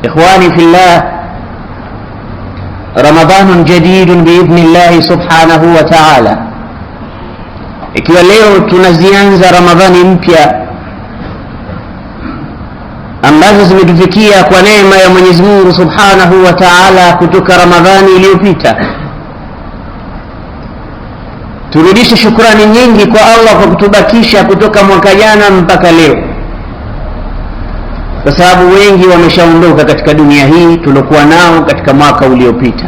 إخواني في الله، رمضان جديد بإذن الله سبحانه وتعالى. ikiwa leo tunazianza Ramadhani mpya ambazo zimetufikia kwa neema ya Mwenyezi Mungu Subhanahu wa Ta'ala kutoka Ramadhani iliyopita, turudishe shukrani nyingi kwa Allah kwa kutubakisha kutoka mwaka jana mpaka leo, kwa sababu wengi wameshaondoka katika dunia hii tulokuwa nao katika mwaka uliopita,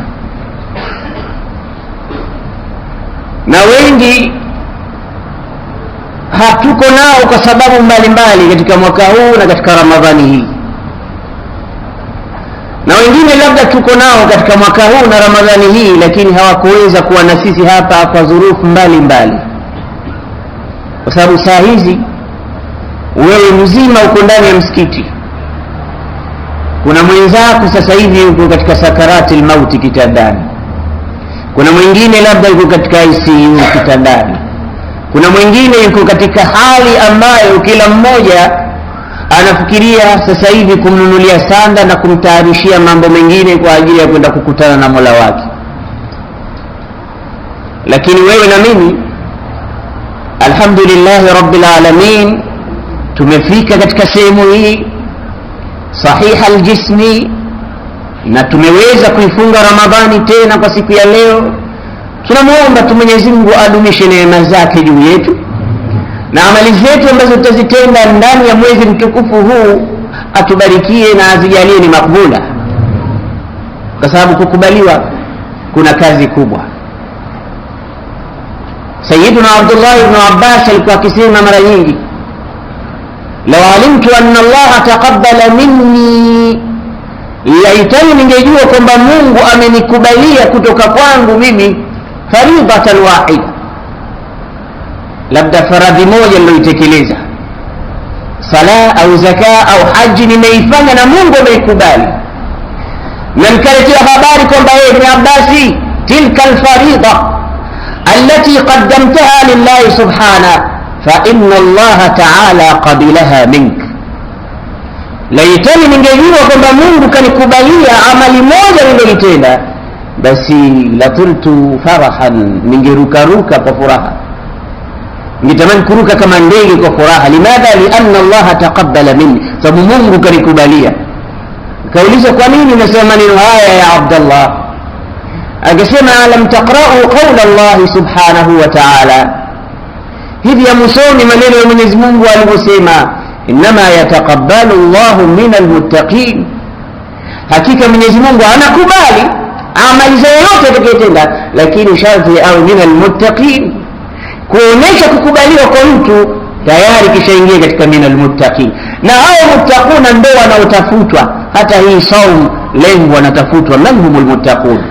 na wengi hatuko nao kwa sababu mbalimbali katika mwaka huu na katika Ramadhani hii, na wengine labda tuko nao katika mwaka huu na Ramadhani hii, lakini hawakuweza kuwa na sisi hapa kwa dhurufu mbalimbali, kwa sababu saa hizi wewe mzima uko ndani ya msikiti, kuna mwenzako sasa hivi yuko katika sakaratil mauti kitandani, kuna mwingine labda yuko katika ICU kitandani, kuna mwingine yuko katika hali ambayo kila mmoja anafikiria sasa hivi kumnunulia sanda na kumtaarishia mambo mengine kwa ajili ya kwenda kukutana na Mola wake. Lakini wewe na mimi, alhamdulillah rabbil alamin, tumefika katika sehemu hii sahiha aljismi na tumeweza kuifunga Ramadhani tena kwa siku ya leo. Tunamuomba tu Mwenyezi Mungu adumishe neema zake juu yetu, na amali zetu ambazo tutazitenda ndani ya mwezi mtukufu huu atubarikie na azijalie ni makbula, kwa sababu kukubaliwa kuna kazi kubwa. Sayyiduna Abdullah ibn Abbas alikuwa akisema mara nyingi, law alimtu anna Allah taqabbala minni, laitani ningejua kwamba Mungu amenikubalia kutoka kwangu mimi faridatan wahida, labda faradhi moja niloitekeleza, sala au zaka au haji nimeifanya na Mungu ameikubali, na nikaletea habari kwamba Ibn Abbasi, tilka alfarida allati qaddamtaha lillahi subhanahu fa inna Allah ta'ala qabilaha mink. Laitani ningejua kwamba Mungu kanikubalia amali moja niliyoitenda, basi latultu farahan, ningerukaruka kwa furaha, ningetamani kuruka kama ndege kwa furaha. Limadha? Lianna Allah taqabbala minni, sababu Mungu kanikubalia. Kauliza kwa nini nasema maneno haya ya Abdullah? Akasema, alam taqra'u qawla Allah subhanahu wa ta'ala, hivi amusomi maneno ya Mwenyezi Mungu alivyosema, inma yataqabbalu Allahu minal muttaqin, hakika Mwenyezi Mungu anakubali amali zote atakayotenda, lakini sharti awe minal muttaqin, kuonesha kukubaliwa kwa mtu tayari kishaingia katika minal muttaqin. Na hao muttaquna ndio wanaotafutwa, hata hii saum lengo wanatafutwa, man humul muttaqun.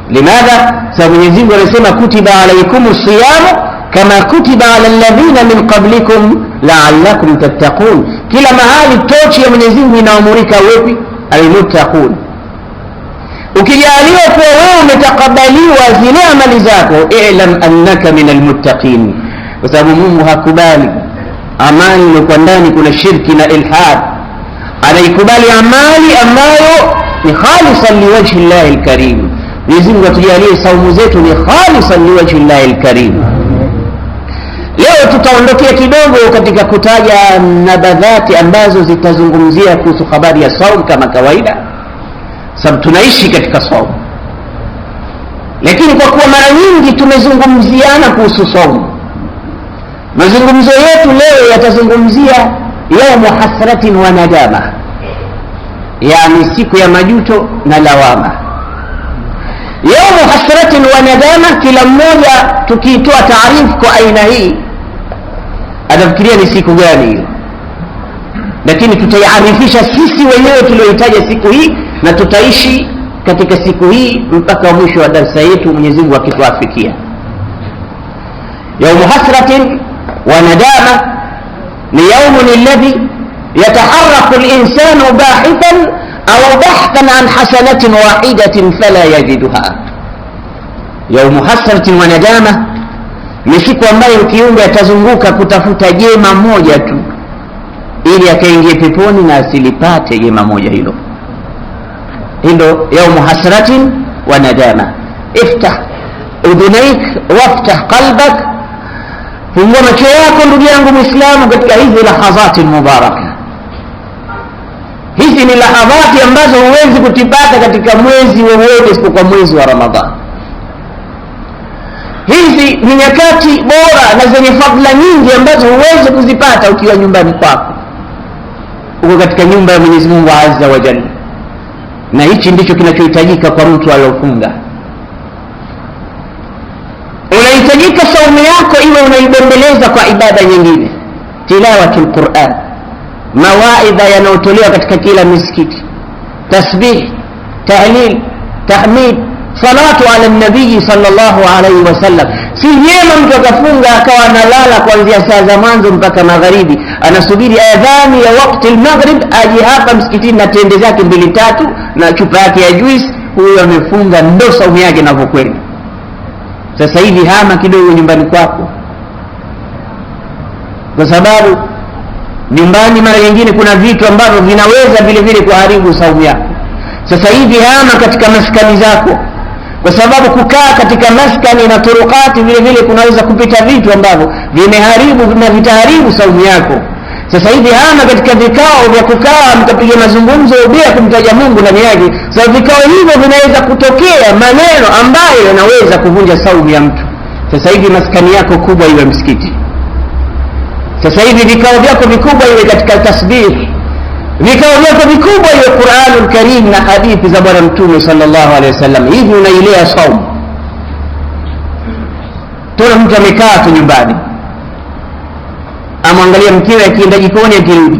Limadha? Sababu Mwenyezi Mungu anasema, kutiba alaykumus siyam kama kutiba ala alladhina min qablikum la'allakum tattaqun. Kila mahali tochi ya Mwenyezi Mungu inaamurika wapi? Almuttaqun. Ukijaliwa kuwa wewe umetakabaliwa zile amali zako, i'lam annaka minal muttaqin, kwa sababu Mungu hakubali amali iliyokuwa ndani kuna shirki na ilhad. Anaikubali amali ambayo ni khalisan liwajhi Allahi alkarim. Mwenyezi Mungu atujalie saumu zetu ni khalisan liwajhi Allahi alkarim. Leo tutaondokea kidogo katika kutaja nabadhati ambazo zitazungumzia kuhusu habari ya saumu kama kawaida, sababu tunaishi katika saumu. Lakini kwa kuwa mara nyingi tumezungumziana kuhusu saumu, mazungumzo yetu leo yatazungumzia yaumu hasratin wa nadama, yani siku ya majuto na lawama. Yaumu hasratin wa nadama, kila mmoja tukiitoa taarifu kwa aina hii atafikiria ni siku gani hiyo, lakini tutaiarifisha sisi wenyewe tulioitaja siku hii, na tutaishi katika siku hii mpaka mwisho wa darasa yetu, Mwenyezi Mungu akituafikia. Yaumu hasratin wa nadama ni yaumun alladhi yataharraku al-insanu bahithan au bahthan an hasanatin wahidatin fala yajiduha. Yaumu hasratin wa nadama ni siku ambayo kiumbe atazunguka kutafuta jema moja tu, ili akaingie peponi na asilipate jema moja hilo. Hilo yaumu hasratin wa nadama. Iftah udhunaik waftah qalbak, fungua macho yako ndugu yangu Muislamu katika hizi lahadhati mubaraka. Hizi ni lahadhati ambazo huwezi kutipata katika mwezi wowote isipokuwa mwezi wa Ramadhani. Hizi ni nyakati bora na zenye fadhila nyingi ambazo huwezi kuzipata ukiwa nyumbani kwako, uko katika nyumba ya Mwenyezi Mungu Azza wa Jalla. Na hichi ndicho kinachohitajika kwa mtu aliyofunga. Unahitajika saumu yako iwe unaibembeleza kwa ibada nyingine, tilawatul Qur'an, mawaidha yanayotolewa katika kila misikiti, tasbih, tahlil, tahmid, salatu ala nabii sallallahu alayhi wasallam. Si vyema mtu akafunga akawa analala kuanzia saa za mwanzo mpaka magharibi, anasubiri adhani ya wakati al-maghrib aje hapa msikitini na tende zake 2-3 na chupa yake ya juice. Huyo amefunga, ndo saumu yake inavyokwenda. Sasa hivi hama kidogo nyumbani kwako, kwa sababu nyumbani mara nyingine kuna vitu ambavyo vinaweza vile vile kuharibu saumu yako. Sasa hivi hama katika maskani zako, kwa sababu kukaa katika maskani na turukati vile vile kunaweza kupita vitu ambavyo vimeharibu na vitaharibu saumu yako. Sasa hivi hama katika vikao vya kukaa mtapiga mazungumzo bila kumtaja Mungu ndani yake. Sasa vikao hivyo vinaweza kutokea maneno ambayo yanaweza kuvunja saumu ya mtu. Sasa hivi maskani yako kubwa iwe msikiti. Sasa hivi vikao vyako vikubwa iwe katika tasbih, vikao vyako vikubwa iwe Qur'anul Karim na hadithi za Bwana Mtume sallallahu alaihi wasallam. Hivi unailea saumu. Tuna mtu amekaa tu nyumbani, amwangalia mkewe akienda jikoni akirudi,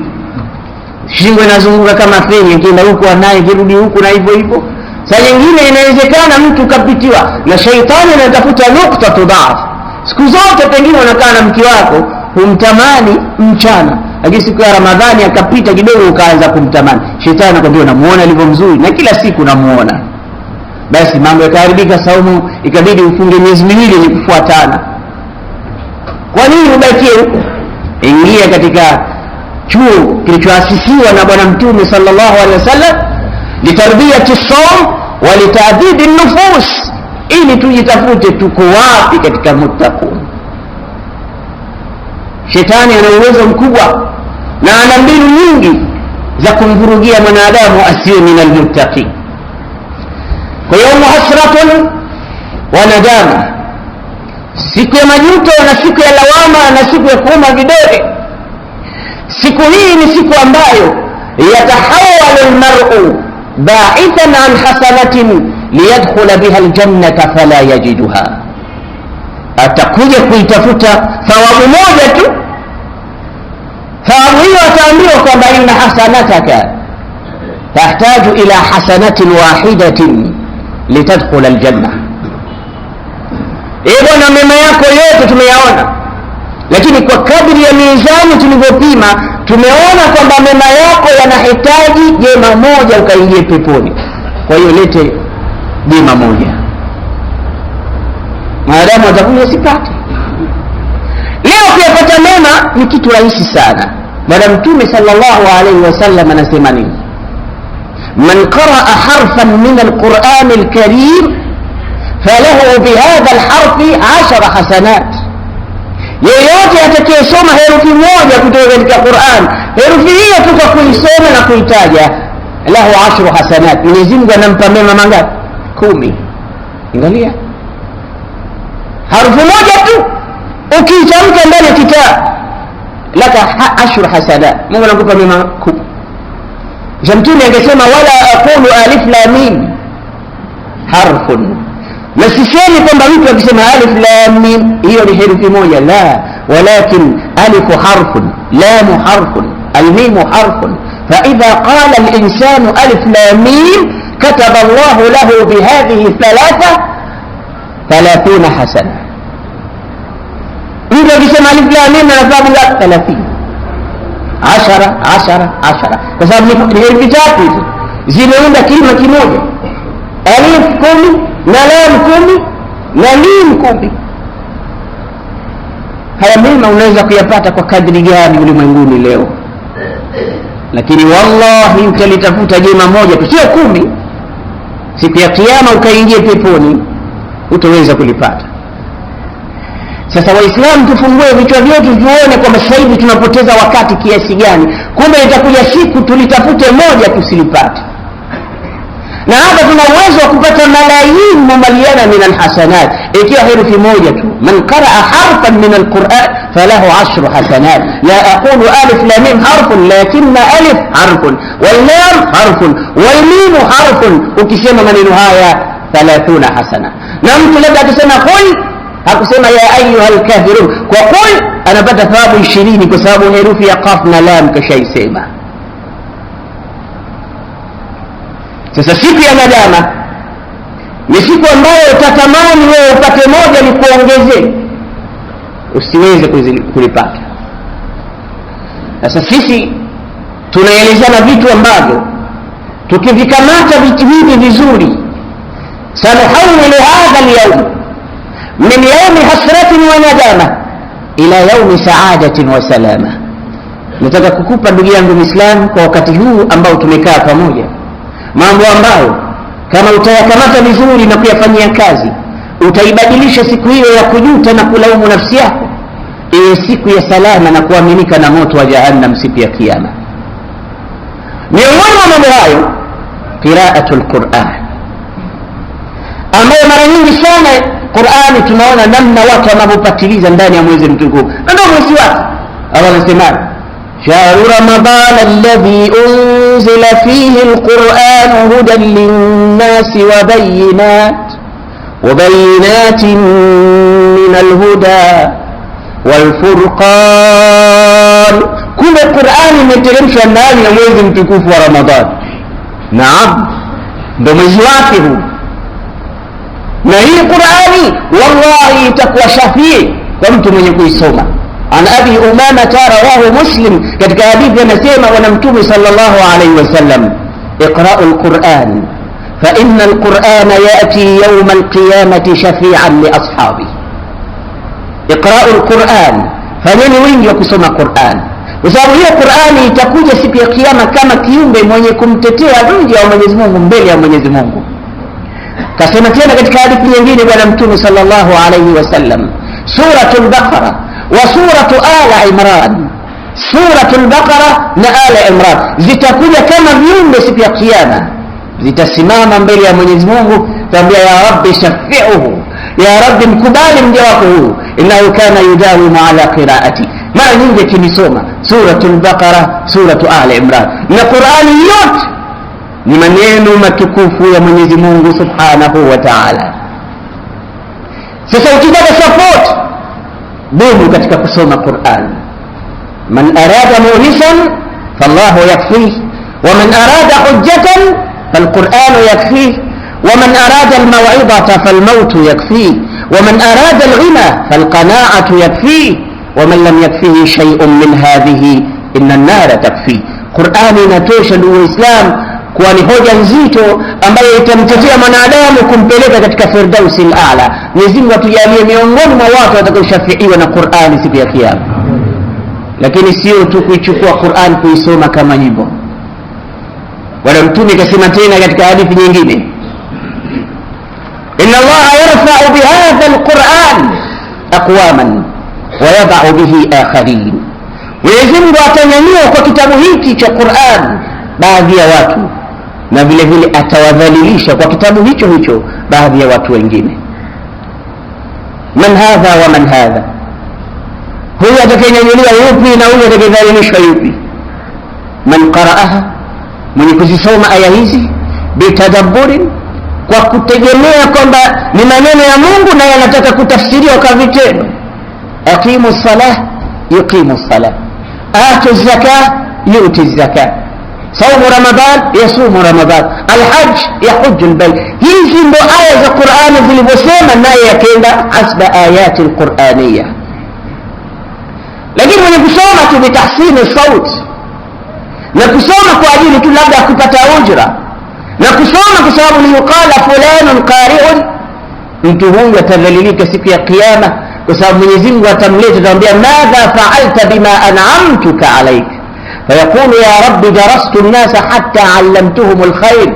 shingo inazunguka kama feni, akienda huko anaye kirudi huko na hivyo hivyo. Saa nyingine inawezekana mtu kapitiwa na shaitani anatafuta nukta tudhaf. Siku zote pengine unakaa na mke wako humtamani mchana, lakini siku ya Ramadhani akapita kidogo ukaanza kumtamani. Shetani anakuambia unamuona alivyo mzuri na kila siku unamuona. Basi mambo yakaharibika, saumu ikabidi ufunge miezi 2 yenye kufuatana. Kwa nini ubakie huko? Ingia katika chuo kilichoasisiwa na Bwana Mtume sallallahu alaihi wasallam, litarbiyati as-sawm wa litadid an-nufus, ili tujitafute tuko wapi katika muttaqun. Shetani ana uwezo mkubwa na ana mbinu nyingi za kumvurugia mwanadamu asiwe minal muttaqin. Kwa hiyo hasratun wa nadama, siku ya majuto na siku ya lawama na siku ya kuuma vidole. Siku hii ni siku ambayo yatahawalu almar'u ba'ithan an hasanatin liyadkhula biha aljannata fala yajiduha. Atakuja kuitafuta thawabu moja tu. Thawabu hiyo ataambiwa kwamba inna hasanataka tahtaju ila hasanatin wahidatin litadkhula aljanna. Bwana, mema yako yote tumeyaona, lakini kwa kadri ya mizani tulivyopima tumeona kwamba mema yako yanahitaji jema moja ukaingie peponi. Kwa hiyo lete jema moja, maadamu atakuja sipate. Leo kuyapata mema ni kitu rahisi sana. Bwana Mtume sallallahu alaihi wasallam anasema nini? Man qaraa harfan min alquran alkarim falahu bihadha alharfi 10 hasanat. Yeyote atakayesoma herufi moja kutoka katika Qur'an, herufi hiyo tu kwa kuisoma na kuitaja, lahu 10 hasanat. Mwenyezi Mungu anampa mema mangapi? 10. Angalia, harufu moja tu ukiitamka ndani ya kitabu, laka 10 hasanat. Mungu anakupa mema 10. Mtume angesema wala aqulu alif lam mim harfun, na sisemi kwamba mtu akisema alif lam mim hiyo ni herufi moja, la, walakin alif harfun, lam harfun, al-mim harfun. fa idha qala al-insanu alif lam mim kataba Allah lahu bihadhihi 30 hasana. Mtu akisema alif lam mim anafahamu ngapi? 30. 10 kwa sababu ni herufi tatu hizo zimeunda kilima kimoja. Alif 10 na lam 10 na mim 10. Haya mema unaweza kuyapata kwa kadri gani ulimwenguni leo? lakini wallahi utalitafuta jema moja tu, sio 10, siku ya kiyama ukaingia peponi utaweza kulipata. Sasa waislamu tufungue vichwa vyetu tuone kwamba sasa hivi tunapoteza wakati kiasi gani, kumbe itakuja siku tulitafute moja tusilipate. Na hapa tuna uwezo wa kupata malayin mumaliana min alhasanat ikiwa herufi moja tu. Man qaraa harfan min alquran falahu 10 hasanat. la aqulu alif lam mim harfun, lakinna alif harfun wal lam harfun wal mim harfun. Ukisema maneno haya 30 hasana. Na mtu labda atasema qul, hakusema ya ayyuhal kafirun, kwa qul anapata thawabu 20 kwa sababu herufi ya qaf na lam kashaisema. Sasa siku ya nadama ni siku ambayo utatamani wewe upate moja ni kuongezee, usiweze kulipata. Sasa sisi tunaelezana vitu ambavyo tukivikamata vitu hivi vizuri, sanuhawwilu hadha al-yawm min yawmi hasratin wa nadama ila yawmi sa'adatin wa salama. Nataka kukupa ndugu yangu Muislamu kwa wakati huu ambao tumekaa pamoja, mambo ambayo kama utayakamata vizuri na kuyafanyia kazi utaibadilisha siku hiyo ya kujuta na kulaumu nafsi yako iwe siku ya salama na kuaminika na moto wa jahannam siku ya kiyama. Miongoni mwa mambo hayo qira'atul Qur'an, ambayo mara nyingi sana Qur'ani tunaona namna watu wanavyopatiliza ndani ya mwezi mtukufu. Ndio mwezi wake Allah anasema شهر رمضان الذي أنزل فيه القرآن هدى للناس وبينات من الهدى والفرقان. كل القرآن يترمش النار يوم متكوف ورمضان. نعم ده مزواته. na hii Qur'ani wallahi itakuwa shafii kwa mtu mwenye kuisoma. An Abi Umama rawahu Muslim, katika hadithi anasema bwana Mtume sallallahu alayhi wasallam, iqra'ul Qur'an fa innal Qur'ana ya'ti yawm al-qiyamati shafi'an li ashabi. Iqra'ul Qur'an, fanyeni wingi wa kusoma Qur'an, kwa sababu hiyo Qur'ani itakuja siku ya kiyama kama kiumbe mwenye kumtetea mja wa Mwenyezi Mungu mbele ya Mwenyezi Mungu. Kasema tena katika hadithi nyingine bwana Mtume sallallahu alayhi wasallam, suratul Baqara wa suratu Ala Imran, suratul Baqara na Ala Imran zitakuja kama viumbe siku ya kiyama, zitasimama mbele ya Mwenyezi Mungu, tambia ya Rabbi shafi'uhu, ya Rabbi mkubali mja wako huyu, innahu kana yudawimu ala qira'ati. Mara nyingi kinisoma suratul Baqara, suratu Ala Imran, na Qur'ani yote ni maneno matukufu ya Mwenyezi Mungu Subhanahu wa Ta'ala. Sasa ukitaka support dumu katika kusoma Qur'an. Man arada mu'nisan fallahu yakfihi wa man arada hujjatan falqur'anu yakfihi wa man arada almaw'idata falmautu yakfihi wa man arada alghina falqana'atu yakfihi wa man lam yakfihi shay'un min hadhihi inna an-nara takfihi. Qur'ani inatosha ndugu Waislamu kuwa ni hoja nzito ambayo itamtetea mwanadamu kumpeleka katika firdausi al-a'la. Mwenyezi Mungu atujalie miongoni mwa watu watakaoshafiiwa na Qur'ani siku ya kiyama. Lakini sio tu kuichukua Qur'an kuisoma kama nyimbo. Bwana Mtume kasema tena katika hadithi nyingine, inna Allaha yarfa'u bihadha al-Qur'an aqwaman wa yad'u bihi akharin. Mwenyezi Mungu atanyanyua kwa kitabu hiki cha Qur'an baadhi ya watu, na vile vile atawadhalilisha kwa kitabu hicho hicho baadhi ya watu wengine. Man hadha wa man hadha, huyu atakayenyanyuliwa yupi na huyu atakayedhalilishwa yupi? Man qara'aha, mwenye kuzisoma aya hizi bitadabburin, kwa kutegemea kwamba ni maneno ya Mungu na yanataka kutafsiriwa kwa vitendo. Aqimu salah yuqimu salah, atu zakah yuti zakah, صوم رمضان يصوم رمضان, الحج يحج البيت. hizi ndo aya za Qur'ani zilivyosema, naye yakenda hasba ayati alqur'aniyya. Lakini mwenye kusoma tu bitahsini sauti na kusoma kwa ajili tu labda kupata ujra na kusoma kwa sababu ni yuqala fulanun qari'un, mtu huyu atadhalilika siku ya kiyama, kwa sababu Mwenyezi Mungu atamleta atamwambia, madha fa'alta bima an'amtuka alayk, فيقول يا رب درست الناس حتى علمتهم الخير,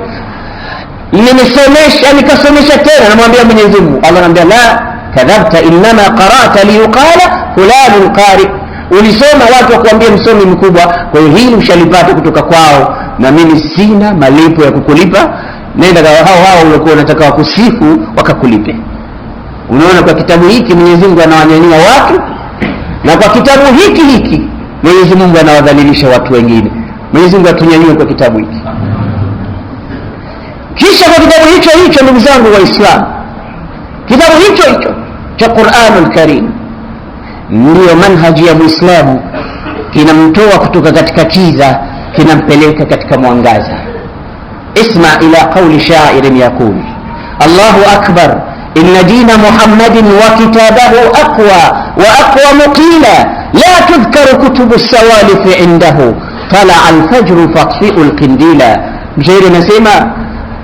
nimesomesha nikasomesha tena. Namwambia Mwenyezi Mungu, Allah anambia la kadhabta inma qara'ta liyuqala fulanun qari, ulisoma watu wakuambia msomi mkubwa, kwa hiyo hili ushalipata kutoka kwao na mimi sina malipo ya kukulipa, nenda kwa hao walikuwa wanataka wakusifu wakakulipe. Unaona, kwa kitabu hiki Mwenyezi Mungu anawanyanyua watu, na kwa kitabu hiki Mwenyezi Mungu anawadhalilisha watu wengine. Mwenyezi Mungu atunyanyue kwa kitabu hiki. Kisha kwa kitabu hicho ndugu zangu Waislamu, kitabu hicho cha Qur'anul Karim ndio manhaji ya Muislamu, kinamtoa kutoka katika kiza kinampeleka katika mwangaza. Isma ila qawli sha'irin yaqul Allahu akbar inna dina Muhammadin wa kitabahu aqwa wa aqwa qila la tudhkaru kutubu as-sawalif indahu tala'a al-fajr fatfi'u al-qindila. Mshairi anasema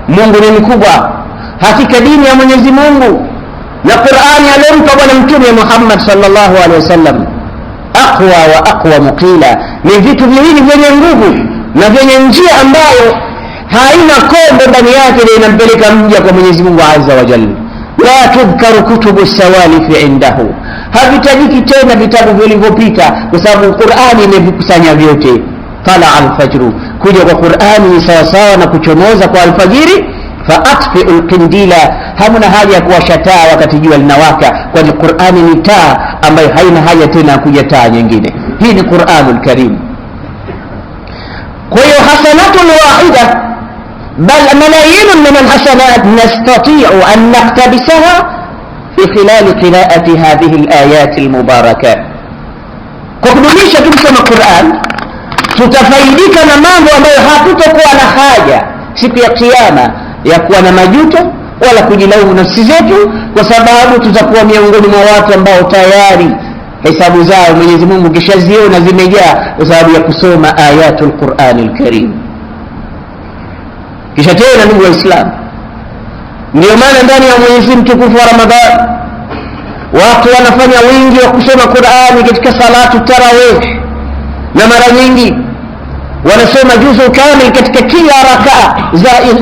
Mungu ni mkubwa, hakika dini ya Mwenyezi Mungu na Qur'ani aliyompa bwana mtume Muhammad sallallahu alaihi wasallam aqwa wa aqwa qila, ni vitu viwili vyenye nguvu na vyenye njia ambayo haina kombo ndani yake, na inampeleka mja kwa Mwenyezi Mungu azza wa jalla. La tudhkaru kutubu sawalif indahu, havitajiki tena vitabu vilivyopita kwa sababu Qur'ani imevikusanya vyote. Tala al-fajr, kuja kwa Qur'ani ni sawa sawa na kuchomoza kwa alfajiri. Fa atfi'u al-qindila, hamna haja ya kuwasha taa wakati jua linawaka, kwani Qur'ani ni taa ambayo haina haja tena ya kuja taa nyingine. Hii ni Qur'anul Karim. Kwa hiyo hasanatun wahida bal malayin min al-hasanat nastati'u an naqtabisaha fi khilal qira'ati hadhihi al-ayat al-mubarakat. Kwa kudumisha tukisoma Qur'an tutafaidika na mambo ambayo hatutakuwa na haja siku ya kiyama ya kuwa na majuto wala kujilaumu nafsi zetu, kwa sababu tutakuwa miongoni mwa watu ambao tayari hesabu zao Mwenyezi Mungu kishaziona zimejaa kwa sababu ya kusoma ayatul Qur'anil Karim. Kisha tena ndugu Waislamu, ndio maana ndani ya mwezi mtukufu wa Ramadhani watu wanafanya wingi wa kusoma Qur'ani katika salatu tarawih, na mara nyingi wanasoma juzu kamili katika kila rakaa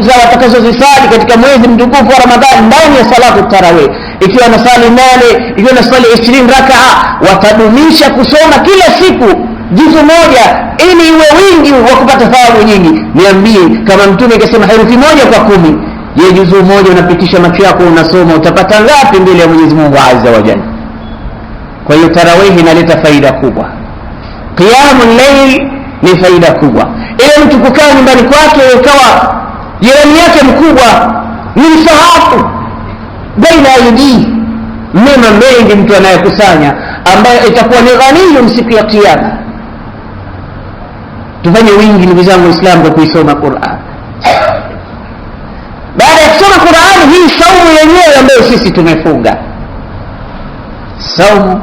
za watakazozisali katika mwezi mtukufu wa Ramadhani ndani ya salatu tarawih. Ikiwa nasali 8, ikiwa nasali 20 rakaa, watadumisha kusoma kila siku juzu moja ili iwe wingi wa kupata thawabu nyingi. Niambie, kama mtume akasema herufi moja kwa 10, je, juzu moja unapitisha macho yako unasoma, utapata ngapi mbele ya Mwenyezi Mungu azza wa jalla? Kwa hiyo tarawih inaleta faida kubwa, qiyamul layl ni faida kubwa. Ile mtu kukaa nyumbani kwake ikawa jirani yake mkubwa ni msahafu baina yadi, mema mengi mtu anayekusanya ambayo itakuwa ni ghaniyun siku ya kiyama. Tufanye wingi ndugu zangu Waislamu kwa kuisoma Qur'an. Baada ya kusoma Qur'an, hii saumu yenyewe ambayo sisi tumefunga, saumu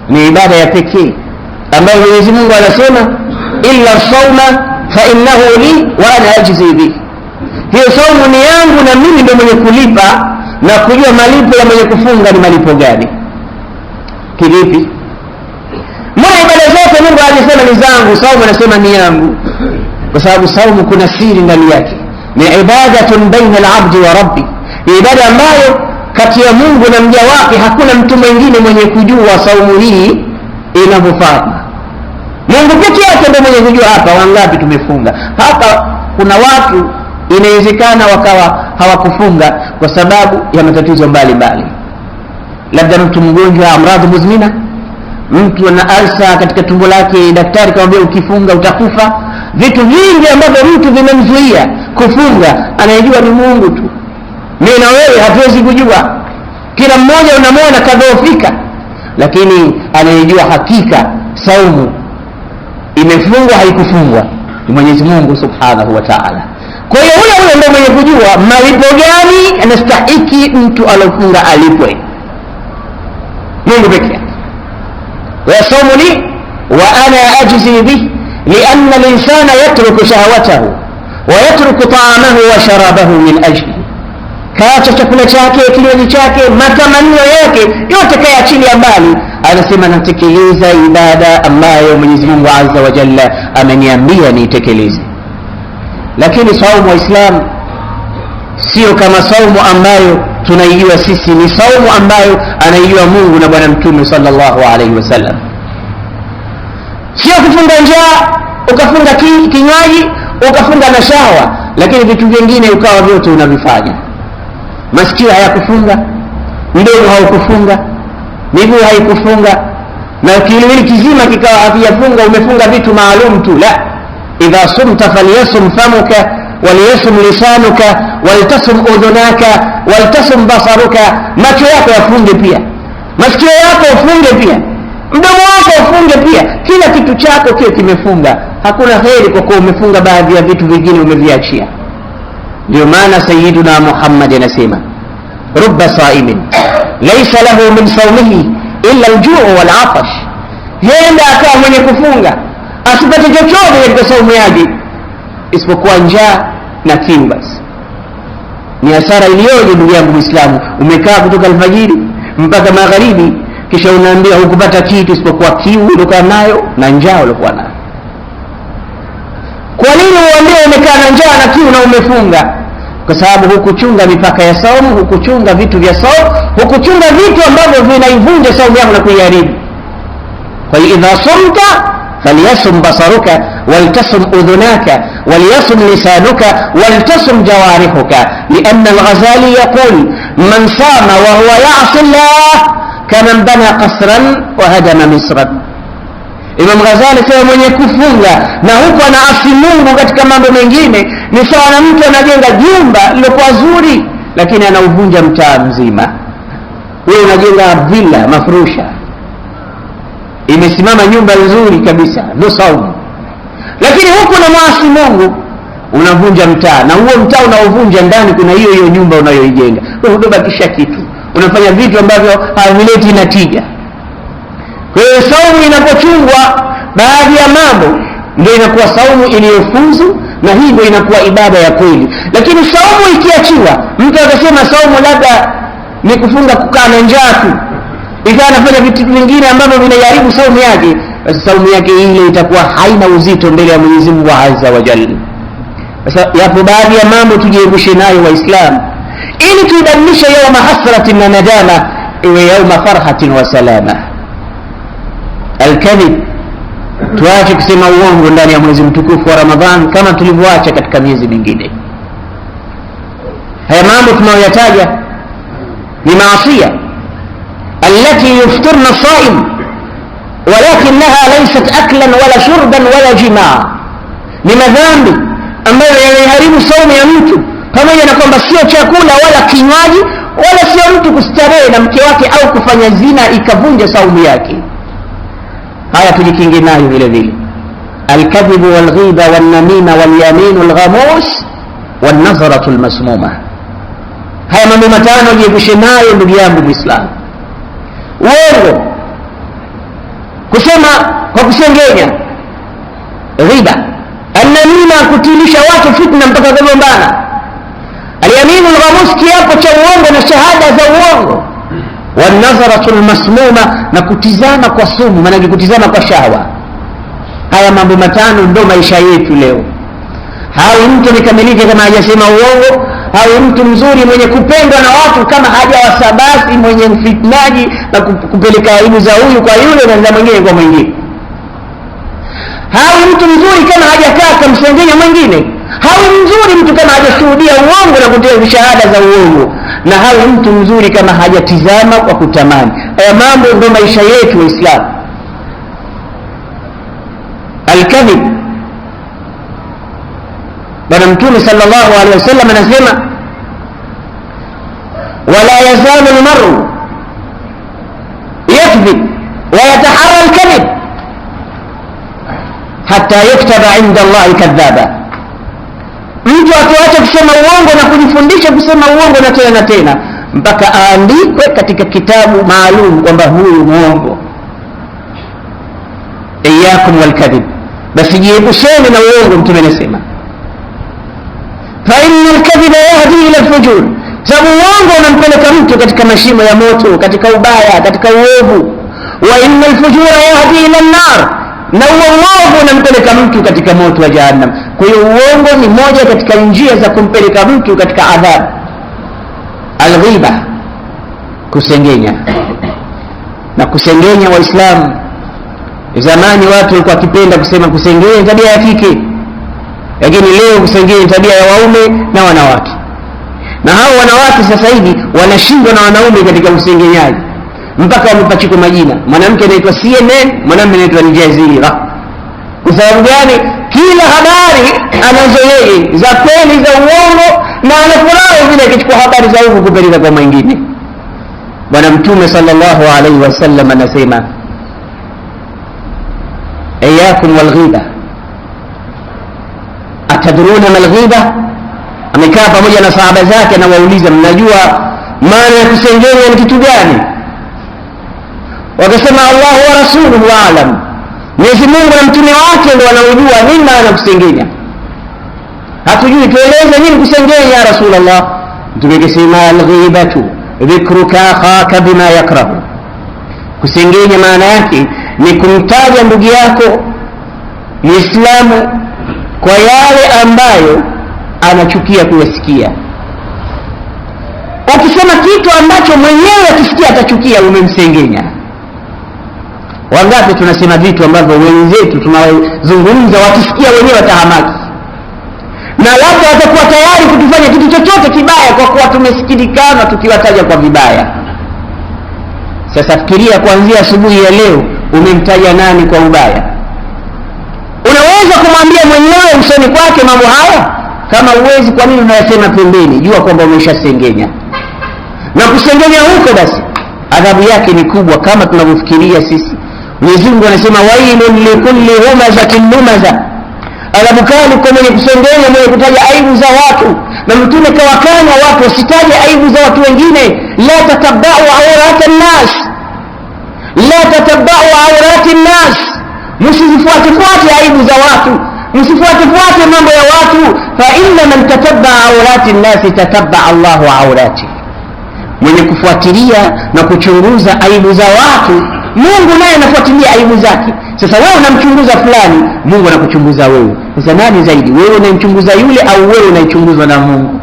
ni ibada ya pekee ambayo Mwenyezi Mungu anasema illa sawma fa innahu li wa ana ajzi bihi. Hiyo saumu ni yangu na mimi ndio mwenye kulipa, na kujua malipo ya mwenye kufunga ni malipo gani. Kivipi? Mbona ibada zote Mungu alisema ni zangu, saumu anasema ni yangu? Kwa sababu saumu kuna siri ndani yake, ni ibadatun baina al-abdi wa rabbi, ni ibada ambayo kati ya Mungu na mja wake hakuna mtu mwingine mwenye kujua saumu hii inavyofanya. Mungu pekee yake ndiye mwenye kujua hapa wangapi tumefunga. Hapa kuna watu inawezekana wakawa hawakufunga kwa sababu ya matatizo mbalimbali, labda mtu mgonjwa amradhi muzmina, mtu ana alsa katika tumbo lake, daktari kamwambia ukifunga utakufa. Vitu vingi ambavyo mtu vimemzuia kufunga, anayejua ni Mungu tu. Mimi na wewe hatuwezi kujua, kila mmoja unamwona kadhoofika, lakini anayejua hakika saumu imefungwa haikufungwa ni Mwenyezi Mungu Subhanahu wa Ta'ala. Kwa hiyo huyo ndio mwenye kujua malipo gani anastahili mtu alofunga alipwe, Mungu pekee yake. Yasumu li wa ana ajzi bihi lianna al-insana yatruku shahawatahu wa yatruku ta'amahu wa sharabahu min ajli. kaacha chakula chake, kinywaji chake, matamanio yake yote kayaachilia mbali, anasema natekeleza ibada ambayo Mwenyezi Mungu Azza wa Jalla ameniambia niitekeleze. Lakini saumu wa Islam sio kama saumu ambayo tunaijua sisi, ni saumu ambayo anaijua Mungu na Bwana Mtume sallallahu alaihi wasallam. Sio kufunga njaa, ukafunga kinywaji, ukafunga na shawa, lakini vitu vingine ukawa vyote unavifanya. Masikio hayakufunga, mdomo haukufunga, miguu haikufunga, na kiwiliwili kizima kikawa hakijafunga, umefunga vitu maalum tu. La, idha sumta falyasum famuka waliyasum lisanuka waltasum udhunaka waltasum basaruka. Macho yako yafunge pia, masikio yako ufunge pia, mdomo wako ufunge pia, kila kitu chako kiwe kimefunga. Hakuna kheri kwa kuwa umefunga baadhi ya vitu vingine umeviachia. Ndio maana Sayyiduna Muhammad anasema rubba saimin laysa lahu min sawmihi illa al-ju' wal 'atash. Yenda akawa mwenye kufunga asipate chochote katika saumu yake isipokuwa njaa na kiu. Basi ni hasara iliyoje ndugu yangu Muislamu. Umekaa kutoka alfajiri mpaka magharibi, kisha unaambia hukupata kitu isipokuwa kiu uliokuwa nayo na njaa uliokuwa nayo. Kwa nini uambie umekaa na njaa na kiu na umefunga? Kwa sababu hukuchunga mipaka ya saumu, hukuchunga vitu vya saumu, hukuchunga vitu ambavyo vinaivunja saumu yako na kuiharibu. Kwa hiyo idha sumta falyasum basaruka waltasum udhunaka waliyasum lisanuka waltasum jawarihuka, lianna al-Ghazali yaqul man sama wa huwa ya'si Allah kaman bana qasran wa hadama misran. Imam Ghazali sema mwenye kufunga na huko anaasi Mungu katika mambo mengine ni sawa na mtu anajenga jumba lilokuwa zuri lakini anauvunja mtaa mzima. Wewe unajenga villa mafurusha, imesimama nyumba nzuri kabisa, ndio saumu, lakini huko na maasi Mungu unavunja mtaa, na huo mtaa unaovunja ndani kuna hiyo hiyo nyumba unayoijenga. Wewe hudobakisha kitu, unafanya vitu ambavyo havileti natija. Kwa hiyo saumu inapochungwa baadhi ya mambo ndio inakuwa saumu iliyofuzu, na hii ndio inakuwa ibada ya kweli. Lakini saumu ikiachiwa, mtu akasema saumu labda ni kufunga kukaa na njaa tu, ikawa anafanya vitu vingine ambavyo vinaharibu saumu yake, basi saumu yake ile itakuwa haina uzito mbele ya Mwenyezi Mungu Azza wa Jalla. Sasa yapo baadhi ya mambo tujiepushe nayo Waislamu ili tuibadilishe yauma hasratin na nadama iwe yauma farhatin wa salama. Al-kadhib, tuache kusema uongo ndani ya mwezi mtukufu wa Ramadhan kama tulivyoacha katika miezi mingine. Haya mambo tunayoyataja ni maasiya allati yuftirna as-saim walakinaha laysat aklan wala shurban wala jimaa. Ni madhambi ambayo yanaharibu saumu ya mtu, pamoja na kwamba sio chakula wala kinywaji wala sio mtu kustarehe na mke wake au kufanya zina ikavunja saumu yake. Haya tujikinge nayo vile vile. Al-kadhibu wal-ghiba wal-namima wal-yamin wal-ghamus wal-nazratu al-masmuma. Haya mambo matano jiepushe nayo ndugu yangu Muislamu. Uongo, kusema kwa kusengenya, ghiba, an-namima kutilisha watu fitna mpaka kugombana, al-yamin wal-ghamus kiapo cha uongo na shahada za uongo, wanadharatu almasmuma na kutizama kwa sumu, maana kutizama kwa shahwa. Haya mambo matano ndio maisha yetu leo. Hawi mtu nikamilike kama hajasema uongo, hawi mtu mzuri mwenye kupendwa na watu kama hajawasabasi, mwenye mfitnaji na kupeleka aibu za huyu kwa yule na za mwingine kwa mwingine. Hawi mtu mzuri kama hajakaa kumsengenya mwingine. Hawi mzuri mtu kama hajashuhudia uongo na kutoa shahada za uongo, na hawi mtu mzuri kama hajatizama kwa kutamani. Haya mambo ndio maisha yetu Waislamu. Al-kadhib, Bwana Mtume sallallahu alaihi wasallam anasema wala yazalu al-mar'u yakdhib wa yataharra al-kadhib hatta yuktaba 'inda Allah kadhaba. Mtu atuache kusema uongo na kujifundisha kusema uongo na tena na tena mpaka aandikwe katika kitabu maalum kwamba huyu muongo. Iyyakum wal-kadhib, basi jiepusheni na uongo. Mtume anasema fa inna al-kadhiba yahdi ila al-fujur, Sababu uongo unampeleka mtu katika mashimo ya moto, katika ubaya, katika uovu. Wa innal fujura yahdi ila an-nar, na uongo unampeleka mtu katika moto wa jahannam. Kwa hiyo uongo ni moja katika njia za kumpeleka mtu katika adhabu. Al-ghiba, kusengenya. Na kusengenya Waislamu, zamani watu walikuwa wakipenda kusema kusengenya tabia ya kike, lakini leo kusengenya tabia ya waume na wanawake. Na hao wanawake sasa hivi wanashindwa na wanaume katika usengenyaji, mpaka wamepachikwa majina. Mwanamke anaitwa CNN, mwanamume anaitwa Al Jazeera. Kwa sababu gani? Kila habari anazo yeye, za kweli, za uongo, na anafurahi vile akichukua habari za uongo kupeleka kwa mwingine. Bwana Mtume sallallahu alaihi wasallam anasema, ayakum walghiba, atadruna malghiba? Amekaa pamoja na sahaba zake na wauliza, mnajua maana ya kusengenya ni kitu gani? Wakasema Allah wa rasuluhu a'lam, Mwenyezi Mungu na mtume wake ndio wanaojua nini maana kusengenya. Hatujui, tueleze nini kusengenya ya Rasulullah. Mtume akasema, al-ghibatu dhikruka akhaka bima yakrahu. Kusengenya maana yake ni kumtaja ndugu yako Muislamu kwa yale ambayo anachukia kuyasikia. Ukisema kitu ambacho mwenyewe akisikia atachukia, umemsengenya. Wangapi tunasema vitu ambavyo wenzetu tunawazungumza wakisikia wenyewe watahamaki, na labda watakuwa tayari kutufanya kitu chochote kibaya kwa kuwa tumesikilikana tukiwataja kwa vibaya. Sasa fikiria, kuanzia asubuhi ya leo umemtaja nani kwa ubaya? Unaweza kumwambia mwenyewe usoni kwake mambo haya? Kama uwezi, kwa nini unayasema pembeni? Jua kwamba umeshasengenya. Na kusengenya huko basi adhabu yake ni kubwa kama tunavyofikiria sisi. Mwenyezi Mungu anasema, wailun likulli humazatin lumaza, adhabu kali kwa mwenye kusengenya, mwenye kutaja aibu za watu. Na Mtume kawakanya watu wasitaje aibu za watu wengine. La tatabba'u awratan nas, la tatabba'u awratin nas, msifuate aibu za watu, msifuate mambo ya watu. Fa inna man tatabba'a awratin nas tatabba'a Allahu awrati, mwenye kufuatilia na kuchunguza aibu za watu, Mungu naye anafuatilia aibu zake. Sasa wewe unamchunguza fulani, Mungu anakuchunguza wewe. Sasa nani zaidi, wewe unamchunguza yule au wewe unaichunguzwa na Mungu?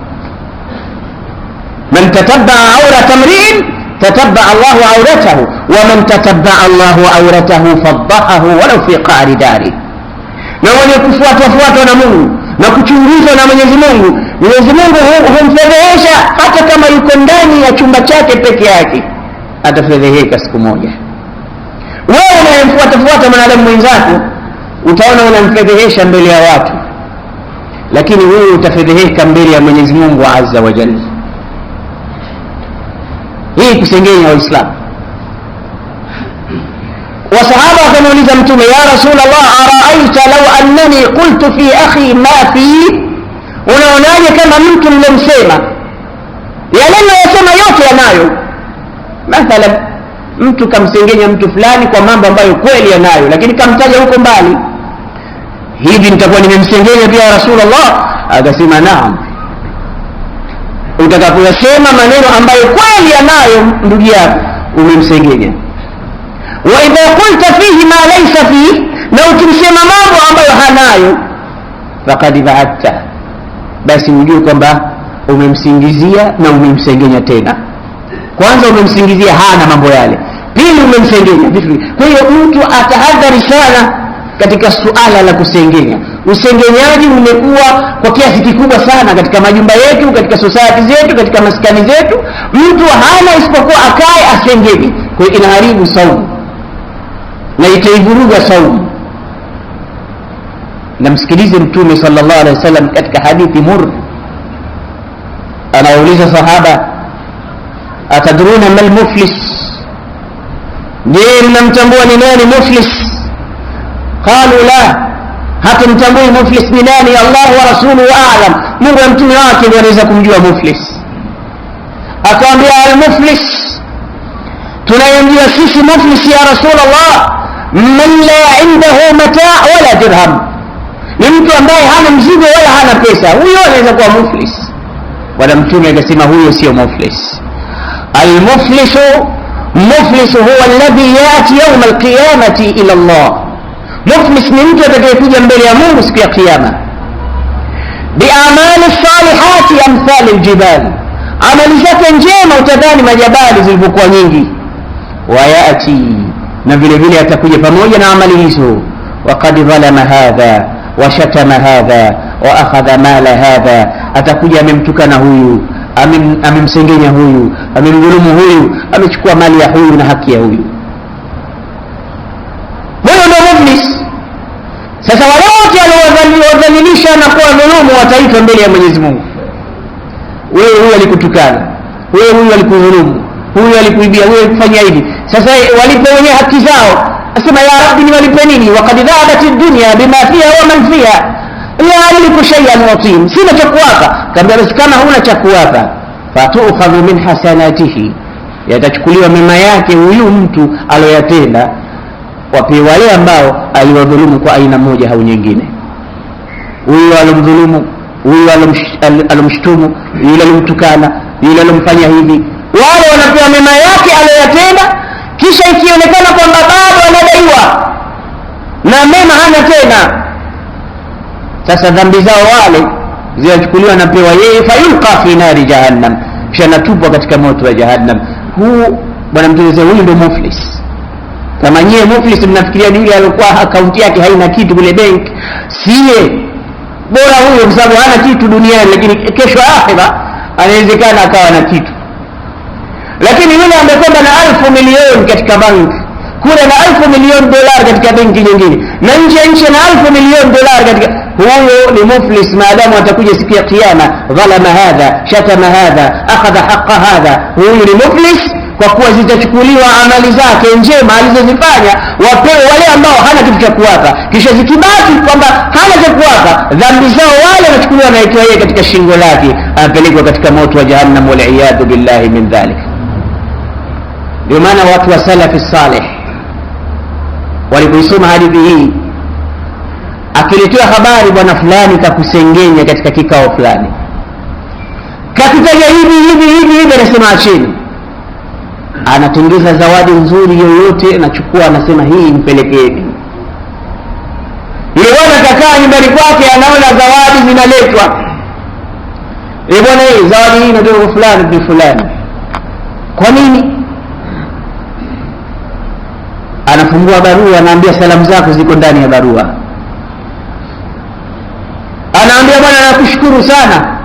Man tatabba'a awrata mri'in tatabba'a Allahu awratahu, wa man tatabba'a Allahu awratahu fadhahahu walau fi qa'ri dari. Na mwenye kufuatwa na Mungu na kuchunguzwa na Mwenyezi Mungu, Mwenyezi Mungu humfedhehesha hata kama yuko ndani ya chumba chake peke yake, atafedheheka siku moja. Wewe unayemfuata mwanadamu mwenzako utaona unamfedhehesha mbele ya watu, lakini wewe utafedheheka mbele ya Mwenyezi Mungu Azza wa Jalla. Hii kusengenya Waislamu. Wasahaba wakamuuliza Mtume, ya Rasulullah, araaita law annani qultu fi akhi ma fi, unaonaje kama mtu nilimsema yale ninayosema yote yanayo? Mathalan, mtu kamsengenya mtu fulani kwa mambo ambayo kweli yanayo, lakini kamtaja huko mbali. Hivi nitakuwa nimemsengenya pia ya Rasulullah? Akasema naam, utakapoyasema maneno ambayo kweli yanayo ndugu yako umemsengenya. Wa idha qulta fihi ma laysa fihi, na ukimsema mambo ambayo hanayo, faqad ba'atta, basi ujue kwamba umemsingizia na umemsengenya tena. Kwanza umemsingizia hana mambo yale, pili umemsengenya vitu. Kwa hiyo mtu atahadhari sana katika suala la kusengenya. Usengenyaji umekuwa kwa kiasi kikubwa sana katika majumba yetu, katika society zetu, katika maskani zetu. Mtu hana isipokuwa akae asengenye. Kwa hiyo inaharibu saumu na itaivuruga saumu. Na msikilize Mtume sallallahu alaihi wasallam katika hadithi murr, anauliza sahaba, atadruna mal muflis, je, mnamtambua ni nani muflis? Qalu la, hatumtambui muflis ni nani, Allah wa rasuluhu a'lam, Mungu na mtume wake ndio wanaweza kumjua muflis. Akaambia, al muflis, tunayemjua sisi muflis ya Rasulullah, man la indahu mataa wala dirham, ni mtu ambaye hana mzigo wala hana pesa, huyo anaweza kuwa muflis. Bwana Mtume akasema huyo sio muflis. Muflis huwa alladhi yati yawm alqiyamati ila Allah. Muflis ni mtu atakayekuja mbele ya Mungu siku ya kiyama bi'amali salihati amthal aljibal, amali zake njema utadhani majabali zilivyokuwa nyingi. Wayati, na vile vile atakuja pamoja na amali hizo, waqad zalama hadha wa shatama hadha wa akhadha mala hadha, atakuja amemtukana huyu, amemsengenya huyu, amemdhulumu huyu, amechukua mali ya huyu na haki ya huyu. Huyo ndio muflis. Sasa wale wote waliodhalilisha na kuwa dhulumu wataitwa mbele ya Mwenyezi Mungu. Wewe huyu alikutukana, wewe huyu alikudhulumu, huyu alikuibia, wewe kufanya hivi. Sasa walipe wenye haki zao. Asema ya Rabbi niwalipe nini? Waqad dhahabat ad-dunya bima fiha wa man fiha la amliku shay'an watim, sina cha kuwapa. Kaambia basi kama huna cha kuwapa, fatu'khadhu min hasanatihi, yatachukuliwa mema yake huyu mtu aliyotenda, wapi wale ambao aliwadhulumu kwa aina moja au nyingine. Huyu alomdhulumu, huyu alomshtumu, yule alomtukana, yule alomfanya hivi, wale wanapewa mema yake aliyotenda. Kisha ikionekana kwamba bado anadaiwa na mema hana tena, sasa dhambi zao wale zinachukuliwa na pewa yeye, fayulqa fi nari jahannam, kisha natupwa katika moto wa jahannam. Huu bwana Mtume huyu ndio muflis. Kama nyie muflis mnafikiria ni yule alikuwa akaunti yake haina kitu kule bank, siye bora huyo kwa sababu hana kitu duniani, lakini kesho akhira anawezekana akawa na kitu. Lakini yule amekwenda na 1000 milioni katika banki, kule na 1000 milioni dola katika benki nyingine, na nje na 1000 milioni dola katika, huyo ni muflis maadamu atakuja siku ya kiyama. Dhalama hadha, shatama hadha, akhadha haqqa hadha, huyo ni muflis, kwa kuwa zitachukuliwa amali zake njema alizozifanya wapewe wale ambao hana kitu cha kuwapa. Kisha zikibaki kwamba hana cha kuwapa, dhambi zao wale wanachukuliwa na ikiwa yeye katika shingo lake, apelekwa katika moto wa jahannam, wal iyad billahi min dhalik. Ndio maana watu wa salafi salih walipoisoma hadithi hii, akiletea habari bwana fulani kakusengenya katika kikao fulani, kakitaja hivi, anasema acheni, anatengeza zawadi nzuri yoyote, anachukua, anasema hii mpelekeeni. Yule bwana kakaa nyumbani kwake, anaona zawadi zinaletwa, bwana hii zawadi hii inatoka kwa fulani bin fulani. Kwa nini? Anafungua barua, anaambia salamu zako ziko ndani ya barua. Anaambia bwana nakushukuru sana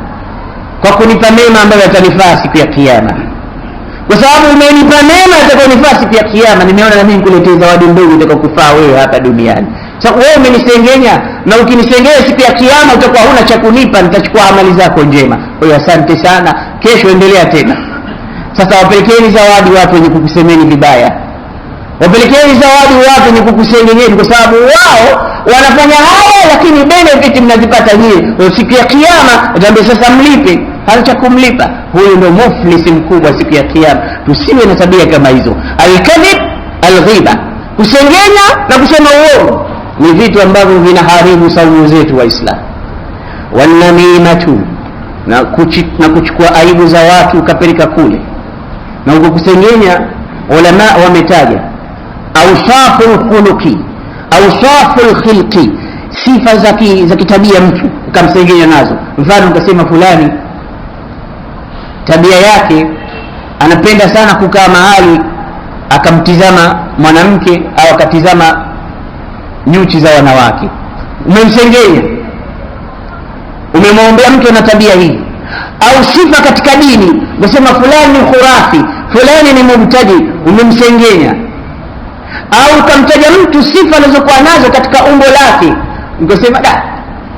kwa kunipa mema ambayo yatanifaa siku ya kiyama, kwa sababu umenipa mema yatakayonifaa siku ya kiyama, nimeona na mimi nikuletee zawadi ndogo itakayokufaa wewe hapa duniani. Sasa wewe umenisengenya, na ukinisengenya siku ya kiyama utakuwa huna cha kunipa, nitachukua amali zako njema. Kwa hiyo asante sana, kesho endelea tena. Sasa wapelekeni zawadi watu wenye kukusemeni vibaya, wapelekeni zawadi watu wenye kukusengenyeni, kwa sababu wao wanafanya haya, lakini benefit mnazipata nyinyi siku ya kiyama. Ndio sasa mlipe, hana cha kumlipa. Huyo ndio muflis mkubwa siku ya kiyama. Tusiwe na tabia kama hizo. Al-kadhib, al-ghiba, kusengenya na kusema uongo ni vitu ambavyo vinaharibu saumu zetu Waislamu. Wanamimatu, na kuchukua aibu za watu ukapeleka kule, na ukusengenya. Ulama wametaja awsaful khuluqi, awsaful khilqi, sifa za kitabia mtu ukamsengenya nazo. Mfano ukasema fulani tabia yake anapenda sana kukaa mahali akamtizama mwanamke au akatizama nyuchi za wanawake, umemsengenya, umemwombea mtu na tabia hii. Au sifa katika dini, unasema fulani ni khurafi, fulani ni mubtadi, umemsengenya. Au ukamtaja mtu sifa alizokuwa nazo katika umbo lake, ukasema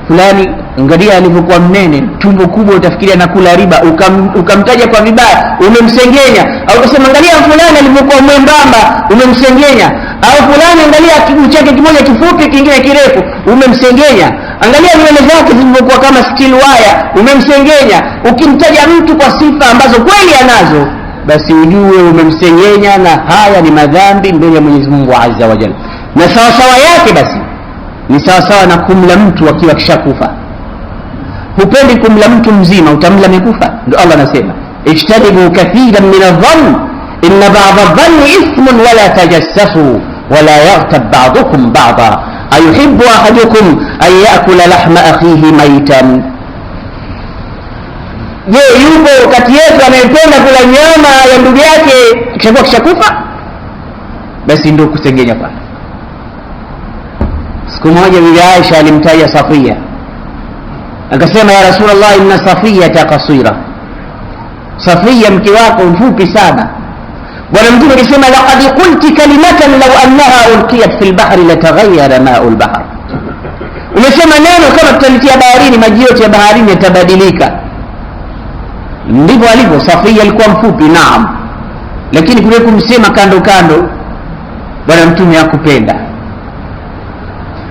fulani angalia alivyokuwa mnene, tumbo kubwa, utafikiria nakula riba, ukamtaja kwa vibaya, umemsengenya. Au ukasema angalia fulani alivyokuwa mwembamba, umemsengenya. Au fulani angalia kiguu chake kimoja kifupi kingine kirefu, umemsengenya. Angalia nywele zake zilivyokuwa kama steel wire, umemsengenya. Ukimtaja mtu kwa sifa ambazo kweli anazo, basi ujue umemsengenya, na haya ni madhambi mbele ya Mwenyezi Mungu Azza wa Jalla. Na sawa sawa yake basi ni sawa sawa na kumla mtu akiwa kishakufa. hupendi kumla mtu mzima, utamla amekufa. Ndio Allah anasema ijtanibu kathiran min adh-dhann inna ba'dha adh-dhanni ithmun wala tajassasu wala yaghtab ba'dukum ba'dha ayuhibbu ahadukum an ya'kula lahma akhihi maytan. Je, yupo kati yetu anayependa kula nyama ya ndugu yake kishakufa? Basi ndio kusengenya pale. Siku moja Bibi Aisha alimtaja Safia, akasema ya Rasulullah, inna Safiyata qasira, Safia mke wako mfupi sana. Bwana Mtume akasema laqad qulti kalimatan law annaha ulqiyat fil bahri lataghayyara ma'ul bahr, umesema neno kama tutalitia baharini maji yote ya baharini yatabadilika. Ndivyo alivyo Safia, alikuwa mfupi naam, lakini kule kumsema kando kando Bwana Mtume hakupenda.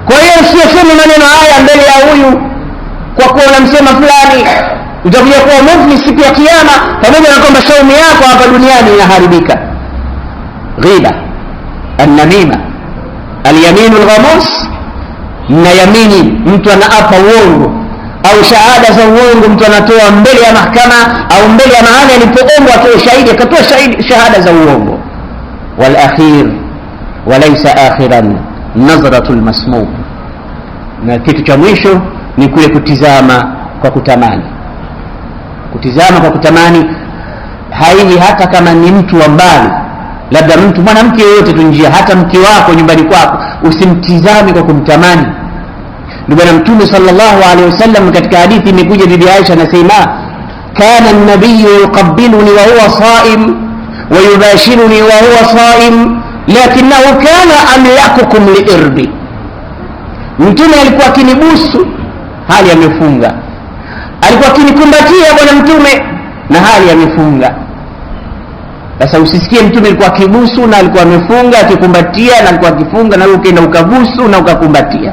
Kwa hiyo usiseme maneno haya mbele ya huyu kwa kuwa unamsema fulani, utakuja kuwa muflis siku ya kiyama, pamoja na kwamba saumu yako hapa duniani inaharibika. Ghiba, an-namima, al-yamin al-ghamus, na yamini mtu anaapa uongo au shahada za uongo mtu anatoa mbele ya mahakama au mbele ya mahali alipoombwa atoe shahidi, akatoa shahada za uongo. Wal akhir walaysa akhiran nazratul masmum, na kitu cha mwisho ni kule kutizama kwa kutamani. Kutizama kwa kutamani haiji hata kama ni mtu wa mbali, labda mtu mwanamke yoyote tu njia, hata mke wako nyumbani kwako usimtizame kwa kumtamani. Bwana Mtume sallallahu alaihi wasallam katika hadithi imekuja, Bibi Aisha anasema kana an-nabiyyu yuqabbiluni wa huwa sa'im wa yubashiruni wa huwa sa'im lakinahu kana amlakukum liirbi. Mtume alikuwa akinibusu hali amefunga, alikuwa akinikumbatia Bwana Mtume na hali amefunga. Sasa usisikie Mtume alikuwa akibusu na alikuwa amefunga, akikumbatia na alikuwa akifunga, na wewe ukaenda ukabusu na ukakumbatia.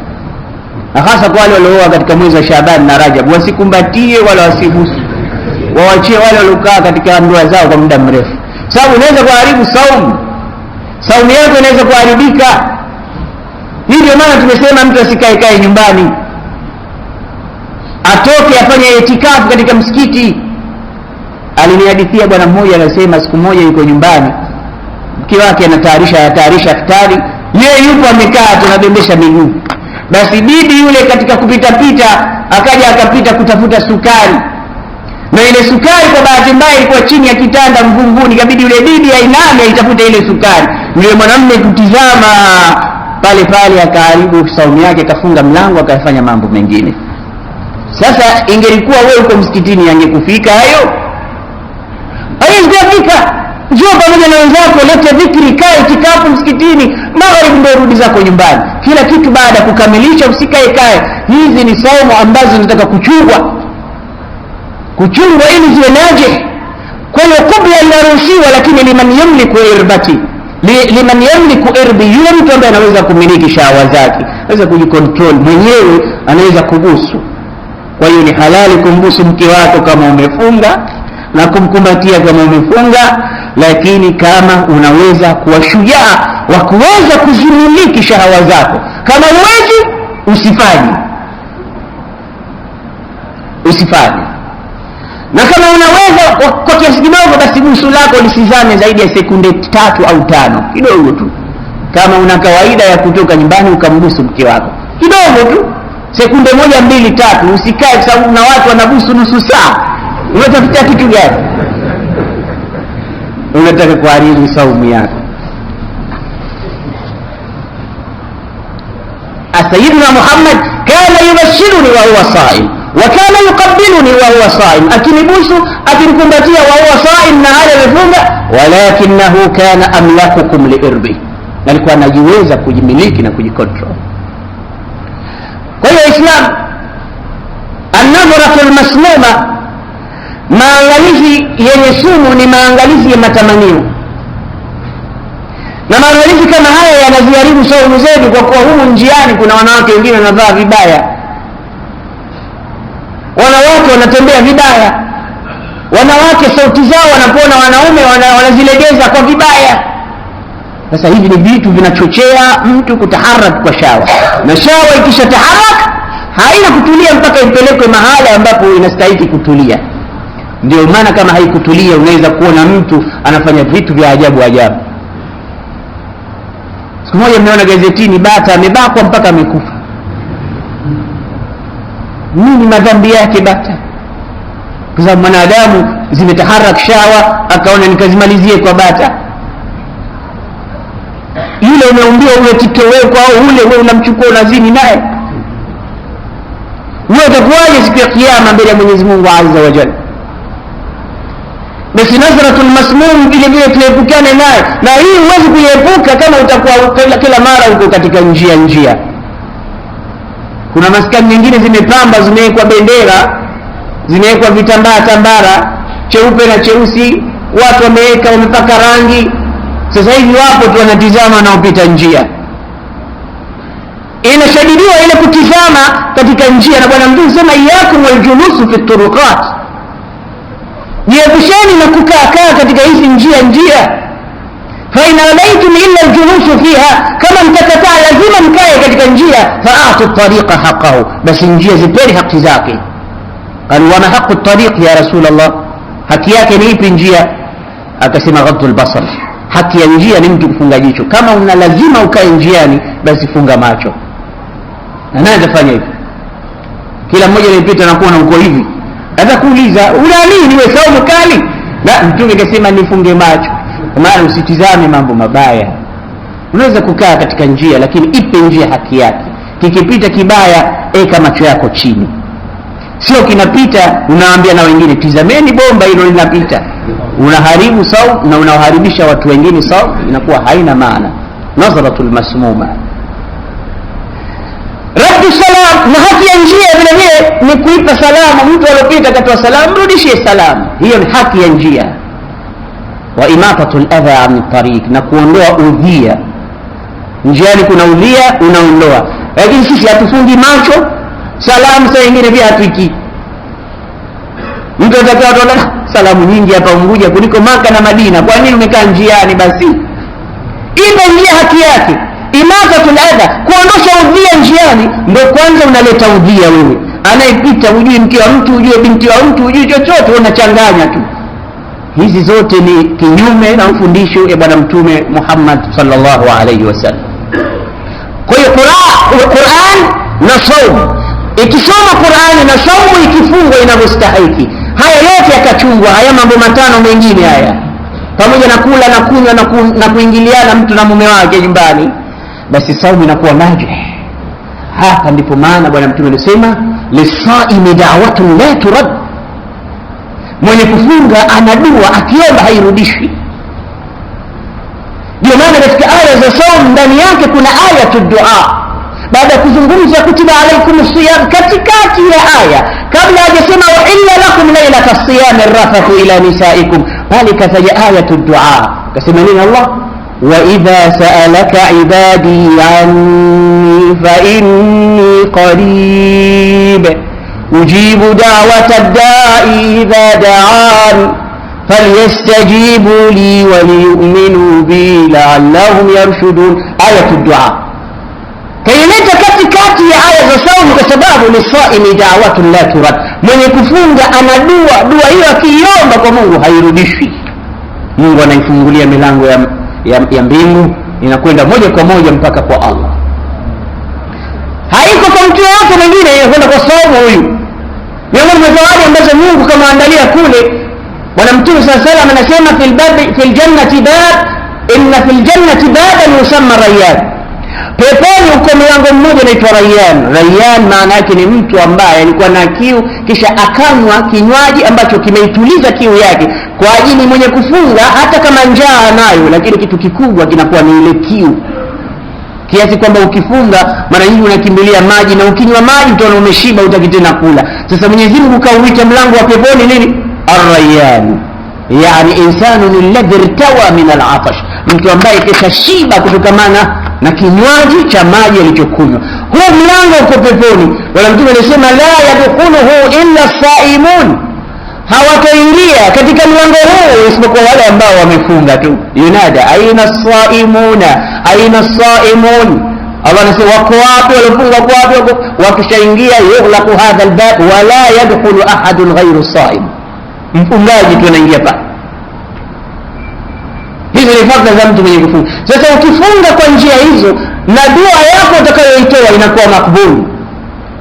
Na hasa kwa wale walioa katika mwezi wa Shaaban na Rajab, wasikumbatie wala wasibusu, waachie wale waliokaa katika ndoa zao kwa muda mrefu, sababu unaweza kuharibu saumu yako inaweza kuharibika. Hivyo maana tumesema mtu asikae nyumbani, atoke afanye itikafu katika msikiti. Alinihadithia bwana mmoja, anasema siku moja yuko nyumbani, mke wake anatayarisha iftari, yeye yupo amekaa tunabembesha miguu. Basi bibi yule katika kupita akaja akapita kutafuta sukari, na ile sukari kwa bahati mbaya ilikuwa chini ya kitanda mvunguni, kabidi yule bibi ainame aitafute ile sukari. Yule mwanamume kutizama pale akaharibu saumu yake, akafunga mlango, akafanya mambo mengine. Sasa ingelikuwa wewe uko msikitini yangekufika hayo? Haingefika. Njoo pamoja na wenzako, lete dhikri, kae itikafu msikitini, magharibi ndio rudi zako nyumbani. Kila kitu baada kukamilisha, usikae. Hizi ni saumu ambazo zinataka kuchungwa ili ziwe naje. Kwa hiyo kabla inaruhusiwa, lakini liman yamliku irbati, liman yamliku irbi, yule mtu ambaye anaweza kumiliki shahawa zake, anaweza kujikontrol mwenyewe, anaweza kubusu. Kwa hiyo ni halali kumbusu mke wako kama umefunga na kumkumbatia kama umefunga, lakini kama unaweza kuwa shujaa wa kuweza kuzimiliki shahawa zako, kama uwezi usifanye. Na kama unaweza kwa kiasi kidogo, basi busu lako lisizame zaidi ya sekunde 3 au 5, kidogo tu. Kama una kawaida ya kutoka nyumbani ukambusu mke wako kidogo tu, sekunde 1, 2, 3, usikae, sababu na watu wanabusu nusu saa. Unatafuta kitu gani? Unataka kuharibu saumu yako. Sayyidina Muhammad kana yubashiruni wa huwa sa'im wa kana yuqabbiluni wa huwa sa'im, akinibusu akinikumbatia wa huwa sa'im na hali amefunga, walakinahu kana amlakukum liirbi, alikuwa anajiweza kujimiliki na kujikontrol. Kwa hiyo Islam, an-nadhratul masmuma, maangalizi yenye sumu ni maangalizi ya matamanio, na maangalizi kama haya yanaziharibu saumu zetu, kwa kuwa humu njiani kuna wanawake wengine wanavaa vibaya, wanawake wanatembea vibaya, wanawake sauti zao wanapoona wanaume wanazilegeza kwa vibaya. Sasa hivi ni vitu vinachochea mtu kutaharak kwa shawa, na shawa ikishataharak haina kutulia mpaka ipelekwe mahali ambapo inastahili kutulia. Ndio maana kama haikutulia unaweza kuona mtu anafanya vitu vya ajabu ajabu. Siku moja mmeona gazetini bata amebakwa mpaka amekufa. Nini madhambi yake bata? Kwa sababu mwanadamu zimetaharak shawa akaona nikazimalizie kwa bata. Yule umeumbiwa ule kitoweko au ule wewe unamchukua unazini naye. Wewe utakuwaje siku ya kiyama mbele ya Mwenyezi Mungu Azza wa Jalla? Basi nazratul masmum vile vile tuepukane naye. Na hii huwezi kuiepuka kama utakuwa kila mara uko katika njia. Kuna maskani nyingine zimepamba, zimewekwa bendera, zimewekwa vitambaa tambara cheupe na cheusi, watu wameweka wamepaka rangi. Sasa hivi wapo tu wanatizama na upita njia. Inashadidiwa ile kutizama katika njia, na Bwana Mtume sema iyakum waljulusu fi turuqat, jiepusheni na kukaa katika hizi njia. Fa in alaytum illa aljulusu fiha, kama mtakataa lazima mkae katika njia, fa'atu tariqa haqqahu, basi njia zipeni haki zake. Qalu wa ma haqqu at-tariq ya Rasulullah, haki yake ni ipi njia? Akasema ghaddu al-basar, haki ya njia ni mtu kufunga jicho. Kama una lazima ukae njiani, basi funga macho. Na nani atafanya hivyo? Kila mmoja anayepita na kuona uko hivi hata kuuliza una nini wewe, saumu kali? Na Mtume akasema nifunge macho, maana usitizame mambo mabaya. Unaweza kukaa katika njia, lakini ipe njia haki yake. Kikipita kibaya, eka macho yako chini. Sio kinapita unaambia na wengine tizameni bomba hilo linapita. Unaharibu saumu na unaharibisha watu wengine saumu, inakuwa haina maana. Nazratul masmuma. Raddu salam, na haki ya njia vile vile ni kuipa salamu. Mtu aliyopita katoa salamu, rudishie salamu. Hiyo ni haki ya njia. Wa imatatul adha an tariq, na kuondoa udhia. Njiani kuna udhia, unaondoa. Lakini sisi hatufungi macho, salamu saa nyingine pia hatuiki. Mtu atakaye salamu nyingi hapa Unguja kuliko Maka na Madina, kwa nini umekaa njiani? Basi ipe njia haki yake. Imatatul adha, kuondosha udhia njiani, ndio kwanza unaleta udhia wewe. Anayepita hujui mke wa mtu, hujui binti wa mtu, hujui chochote, unachanganya tu. Hizi zote ni kinyume na ufundisho wa Bwana Mtume Muhammad sallallahu alayhi wasallam. Kwa hiyo Qur'an na saumu, ikisoma Qur'ani na saumu ikifungwa inavyostahili, haya yote yakachungwa, haya mambo matano mengine haya, pamoja na kula na kunywa na kuingiliana mtu na mume wake nyumbani, basi saumu inakuwa najih. Hapa ndipo maana Bwana Mtume alisema lisaimi da'watun la turad, mwenye kufunga ana dua akiomba hairudishwi. Ndio maana katika aya za saumu ndani yake kuna ayatu dua. Baada ya kuzungumza kutiba alaykum siyam katikati ya aya, kabla hajasema wa illa lakum laylata siyam arrafathu ila nisaikum, bali kataja ayatu dua. Kasema nini Allah? Wa idha sa'alaka ibadi anni fa inni qarib ujibu da'wata ad-da'i idha da'an falyastajibu li wa liyu'minu bi la'allahum yarshudun. Ayatu dua kaileta katikati ya aya za saumu, kwa sababu ni saimi da'watun la turad, mwenye kufunga ana dua hiyo akiomba kwa Mungu hairudishwi. Mungu anaifungulia milango ya mbingu, inakwenda moja kwa moja mpaka kwa Allah. Haiko kwa mtu yote mwingine, inakwenda kwa saumu huyu. Miongoni mwa zawadi ambazo Mungu kama andalia kule, Bwana Mtume sallallahu alayhi wasallam anasema fil jannati bab, inna fil jannati baban yusamma rayyan, peponi uko mlango mmoja unaitwa Rayyan. Rayyan maana yake ni mtu ambaye alikuwa na kiu kisha akanywa kinywaji ambacho kimeituliza kiu yake. Kwa ajili mwenye kufunga hata kama njaa nayo, lakini kitu kikubwa kinakuwa ni ile kiu, kiasi kwamba ukifunga mara nyingi unakimbilia maji, na ukinywa maji utaona umeshiba, utakitena kula. Sasa Mwenyezi Mungu kauita mlango wa peponi nini? Ar-Rayyan, yani insanu alladhi irtawa min al-'atash, mtu ambaye kisha shiba kutokamana na kinywaji cha maji alichokunywa. Huo mlango uko peponi. Wala Mtume alisema la yadkhuluhu illa as-saimun, hawataingia katika mlango huu isipokuwa wale ambao wamefunga tu. Yunada aina as-saimuna, aina as-saimun. Allah anasema wako wapi walofunga, kwa wapi? Wakishaingia yughlaqu hadha albab wa la yadkhulu ahadun ghayru saim, mfungaji tu anaingia pale. Hizo ni fadhila za mtu mwenye kufunga. Sasa ukifunga kwa njia hizo na dua yako utakayoitoa inakuwa makbul.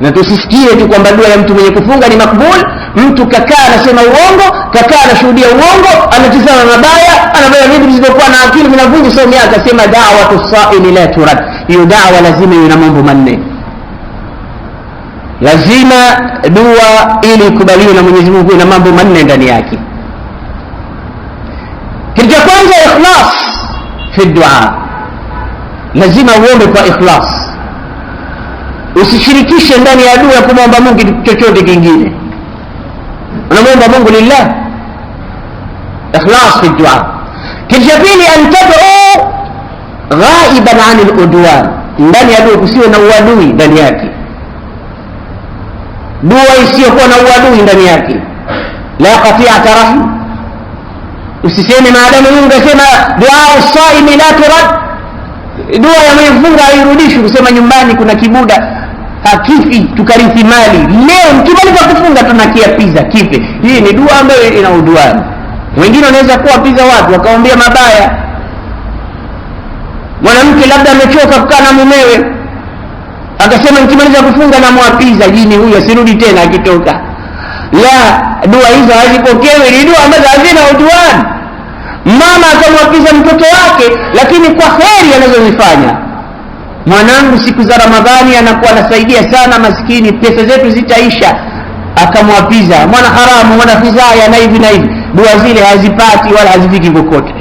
Na tusisikie tu kwamba dua ya mtu mwenye kufunga ni makbul, mtu kakaa anasema uongo, kakaa anashuhudia uongo, anatizama mabaya, anafanya vitu visivyokuwa na akili, vinavunja saumu yake, akasema da'watu sa'ili la turad. Hiyo da'wa lazima iwe na mambo manne. Lazima dua ili ikubaliwe na Mwenyezi Mungu ina mambo manne ndani yake. Kitu cha kwanza, ikhlas fi dua. Lazima uombe kwa ikhlas, usishirikishe ndani ya dua kumwomba Mungu chochote kingine. Unamwomba Mungu lillah, ikhlas fi dua. Kitu cha pili, an tad'u ghaiban 'anil udwan. Ndani ya dua kusiwe na uadui ndani yake, dua isiyokuwa na uadui ndani yake. La qati'ata rahim, usiseme maadamu Mungu asema dua as-saimi la turad, dua ya mwenye kufunga hairudishwi. Kusema nyumbani kuna kibuda hakifi tukarithi mali, leo mkimaliza kufunga tunakiapiza kipe, hii ni dua ambayo ina udwani. Wengine wanaweza kuwapiza watu wakaombea mabaya. Mwanamke labda amechoka kukaa na mumewe, akasema mkimaliza kufunga na muapiza jini huyo asirudi tena akitoka. La, dua hizo hazipokewi, ni dua ambazo hazina udwani. Mama akamwapiza mtoto wake lakini kwa kheri anazozifanya. Mwanangu siku za Ramadhani anakuwa anasaidia sana maskini, pesa zetu zitaisha, akamwapiza mwana haramu, mwana fizaya na hivi na hivi. Dua zile hazipati wala hazifiki kokote,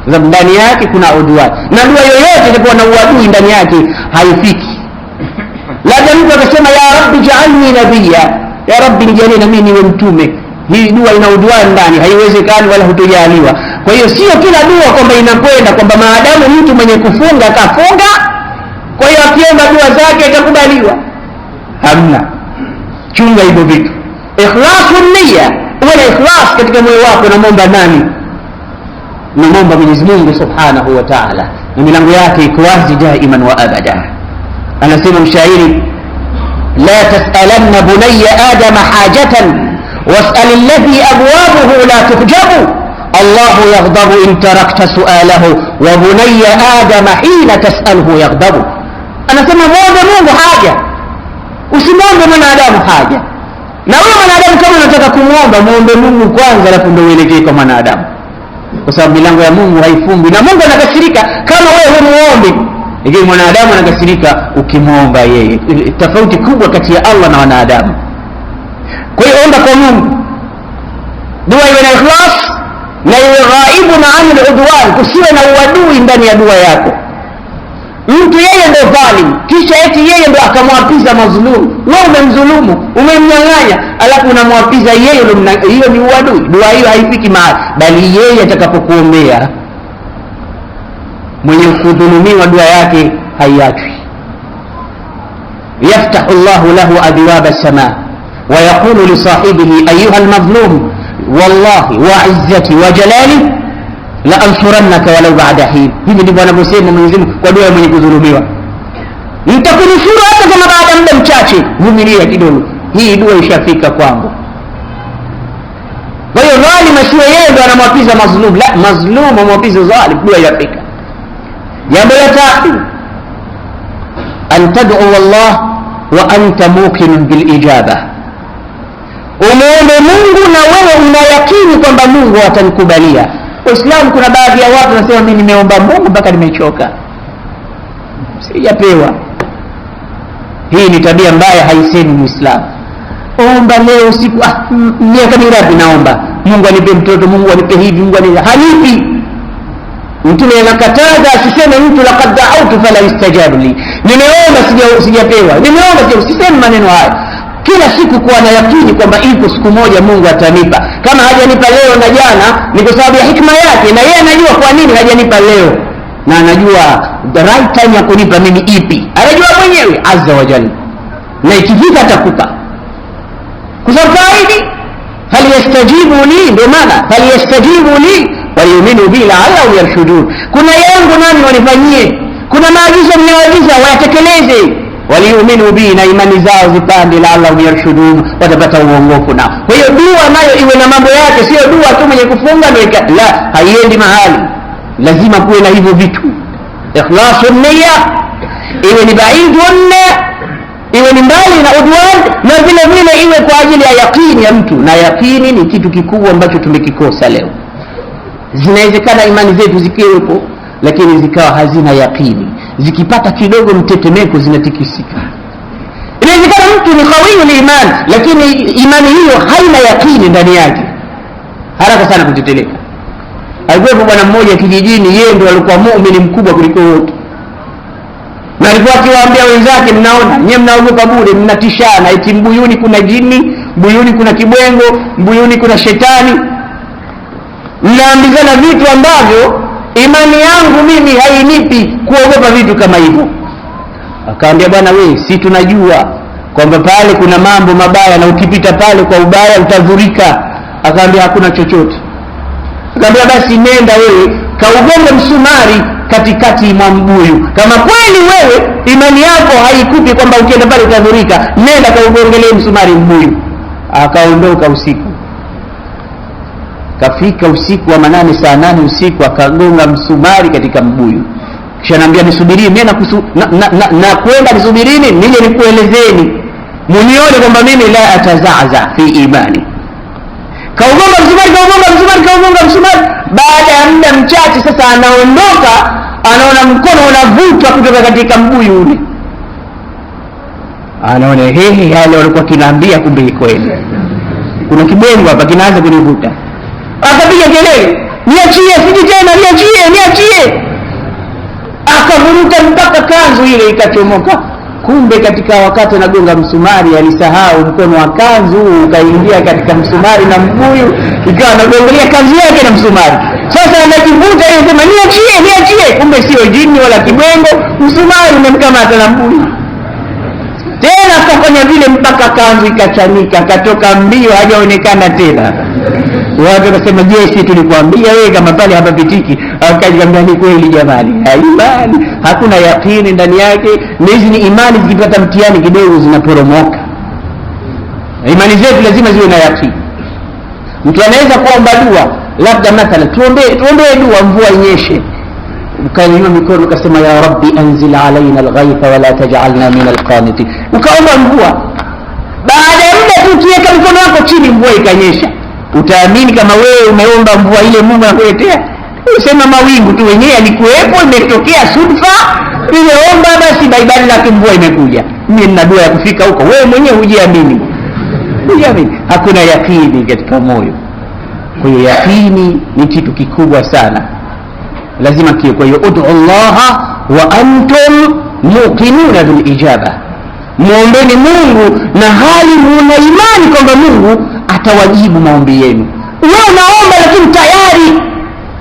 sababu ndani yake kuna udwani. Na dua yoyote itakuwa na uadui ndani yake haifiki. Labda mtu akasema ya rabbi ja'alni nabiyya, ya rabbi nijalie na mimi niwe mtume, hii dua ina udwani ndani, haiwezekani wala hutojaliwa. Kwa hiyo sio kila dua kwamba inakwenda kwamba maadamu mtu mwenye kufunga kafunga, kwa hiyo akiomba dua zake itakubaliwa. Hamna. Chunga hivyo vitu. Ikhlasun niyya, uwe na ikhlas katika moyo wako. Unamwomba nani? Unamwomba Mwenyezi Mungu Subhanahu wa Ta'ala, na milango yake iko wazi daiman wa abada. Anasema mshairi, la tas'alanna bunayya adama hajatan was'al alladhi abwabuhu la tuhjabu, Allahu yaghdabu in tarakta su'alahu wa bunayya adama hina tas'alhu yaghdabu. Anasema muombe Mungu haja, usimwombe mwanadamu haja. Na wewe mwanadamu kama unataka kumuomba, muombe Mungu kwanza, alafu ndio uelekee kwa mwanadamu, kwa sababu milango ya Mungu haifungwi. Na Mungu anakasirika kama wewe humuombe, lakini mwanadamu anakasirika ukimuomba yeye. Tofauti kubwa kati ya Allah na wanadamu. Kwa hiyo omba kwa Mungu, dua iwe na ikhlas na iwe ghaibun 'anil udwan, kusiwe na uadui ndani ya dua yako. Mtu yeye ndio dhalim, kisha eti yeye ndio akamwapiza mazulumu. Wewe umemdhulumu, umemnyang'anya, alafu unamwapiza yeye, hiyo ni uadui. Dua hiyo haifiki mahali, bali yeye atakapokuombea, mwenye kudhulumiwa dua yake haiachwi. Yaftahu Allahu lahu abwaba as-samaa wa yaqulu li sahibihi ayyuha al-madhlum wallahi wa 'izzati wa jalali la ansurannaka walau ba'da hin. Hivi ndivyo anavyosema Mwenyezi Mungu kwa dua ya mwenye kudhulumiwa, nitakunusuru hata kama baada muda mchache, vumilia kidogo, hii dua ishafika kwangu. Kwa hiyo dhalim asiwe yeye ndo anamwapiza mazlum, la, mazlum amwapiza dhalim, dua yafika. Jambo la tatu, an tad'u Allah wa anta muqin bil ijaba. Umuombe Mungu na wewe unayakini kwamba Mungu atanikubalia. Uislamu kuna baadhi ya watu wanasema mimi nimeomba Mungu mpaka nimechoka, sijapewa. Hii ni tabia mbaya, haisemi Muislamu. Omba leo usiku, miaka mingapi naomba Mungu anipe mtoto, Mungu anipe hivi, Mungu anipe, hanipi. Mtume anakataza asiseme mtu laqad da'awtu fala yustajabu li, nimeomba sijapewa, nimeomba usiseme maneno haya. Kila siku kuwa na yakini kwamba ipo siku moja Mungu atanipa. Kama hajanipa leo na jana ni kwa sababu ya hikma yake, na yeye anajua kwa nini hajanipa leo, na anajua the right time ya kunipa mimi ipi, anajua mwenyewe azza wa jalla, na ikifika atakupa. Kwa sababu faidi hal yastajibu li, ndio maana hal yastajibu li wa yu'minu bi la'allahum yarshudun. Kuna yangu nani wanifanyie, kuna maagizo mnayoagiza wayatekeleze, waliuminu bi, na imani zao zipande, la'allahum yarshudun, watapata uongofu. Na kwa hiyo dua nayo iwe na mambo yake, sio dua tu mwenye kufunga ndio la, haiendi mahali. Lazima kuwe na hivyo vitu, ikhlasun niyya, iwe ni baidun, iwe ni mbali na udwan, na vile vile iwe kwa ajili ya yakini ya mtu. Na yakini ni kitu kikubwa ambacho tumekikosa leo. Zinawezekana imani zetu zikiwepo lakini zikawa hazina yakini, zikipata kidogo mtetemeko zinatikisika. Inawezekana mtu ni qawiyul iman lakini imani hiyo haina yakini ndani yake, haraka sana kuteteleka. Alikuwa bwana mmoja kijijini, yeye ndio alikuwa muumini mkubwa kuliko wote, na alikuwa akiwaambia wenzake, mnaona nyinyi mnaogopa bure, mnatishana eti Mbuyuni kuna jini, Mbuyuni kuna kibwengo, Mbuyuni kuna shetani, mnaambizana vitu ambavyo imani yangu mimi hainipi kuogopa vitu kama hivyo. Akaambia, bwana wewe, si tunajua kwamba pale kuna mambo mabaya na ukipita pale kwa ubaya utadhurika. Akaambia, hakuna chochote. Akaambia, basi nenda wewe kaugonge msumari katikati mwa mbuyu, kama kweli wewe imani yako haikupi kwamba ukienda pale utadhurika, nenda kaugongelee msumari mbuyu. Akaondoka usiku, kafika usiku wa manane, saa 8 usiku, akagonga msumari katika mbuyu. Kisha anambia, nisubirini mimi na kwenda, nisubirini nije nikuelezeni munione kwamba mimi la atazaza fi imani. Kaugonga msumari. Baada ya muda mchache sasa anaondoka, anaona mkono unavutwa kutoka katika mbuyu ule. Anaona yale walikuwa kinaambia kumbe kweli, kuna kibwengo hapa kinaanza kunivuta. Akapiga kelele, niachie, siji tena, niachie. Akavuruta mpaka kanzu ile ikachomoka. Kumbe katika wakati anagonga msumari alisahau mkono wa kanzu ukaingia katika msumari na mbuyu, ikawa anagongelea kanzu yake na msumari. Sasa anajivuta yeye, sema niachie. Kumbe sio jini wala kibwengo, msumari umemkamata na mbuyu. Tena akafanya vile mpaka kanzu ikachanika, akatoka mbio, hajaonekana tena. Watu wakasema, je, si tulikuambia wewe kama pale hapa pitiki? Akajiambia, ni kweli jamani, imani hakuna yakini ndani yake. Hizi ni imani zikipata mtihani kidogo zinaporomoka. Imani zetu lazima ziwe na yakini. Mtu anaweza kuomba dua, labda mathalan tuombee dua mvua inyeshe, ukainua mikono ukasema, ya rabbi anzil alaina alghaytha wala taj'alna min alqanitin, ukaomba mvua. Baada ya muda tu ukiweka mikono wako chini, mvua ikanyesha. Utaamini kama wewe umeomba mvua ile Mungu anakuletea? Usema mawingu tu wenyewe alikuwepo, imetokea sudfa, nimeomba basi baibali lake mvua imekuja. Mimi nina dua ya kufika huko, wewe mwenyewe hujiamini. Hakuna yakini katika moyo. Kwa hiyo yakini ni kitu kikubwa sana, lazima kiwe. Kwa hiyo ud'u Allah wa antum muqinuna bil ijaba, muombeni Mungu na hali muna imani kwamba Mungu atawajibu maombi yenu. Wewe unaomba lakini tayari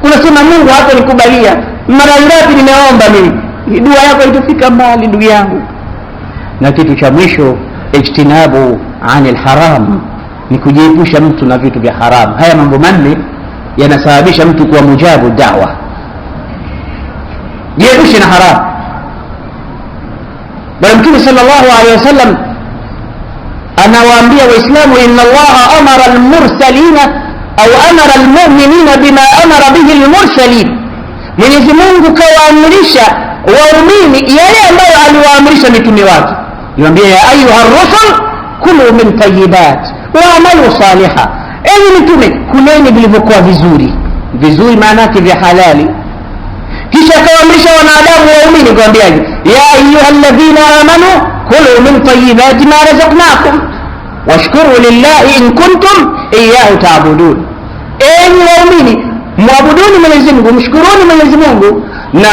unasema Mungu hata nikubalia. Mara ngapi nimeomba mimi, dua yako itafika mbali ndugu yangu. Na kitu cha mwisho, ijtinabu anil haram, ni kujiepusha mtu na vitu vya haram. Haya mambo manne yanasababisha mtu kuwa mujabu da'wa. Jiepushe na haram. Bwana Mtume sallallahu alaihi wasallam anawaambia Waislamu, inna Allaha amara al-mursalina au amara al-mu'minina bima amara bihi al-mursalin. Mwenyezi Mungu kawaamrisha waumini yale ambayo aliwaamrisha mitume wake. Niwaambia, ya ayuha ar-rusul kulu min tayyibat wa amalu salihah, enyi mitume kuleni vilivyokuwa vizuri, maana yake vya halali. Kisha kawaamrisha wanadamu waumini kuambiaje, ya ayyuhalladhina amanu kulu min tayyibati ma razaqnakum washkuru lillahi in kuntum iyyahu ta'budun. Enyi waumini, muabuduni Mwenyezi Mungu, mshukuruni Mwenyezi Mungu, na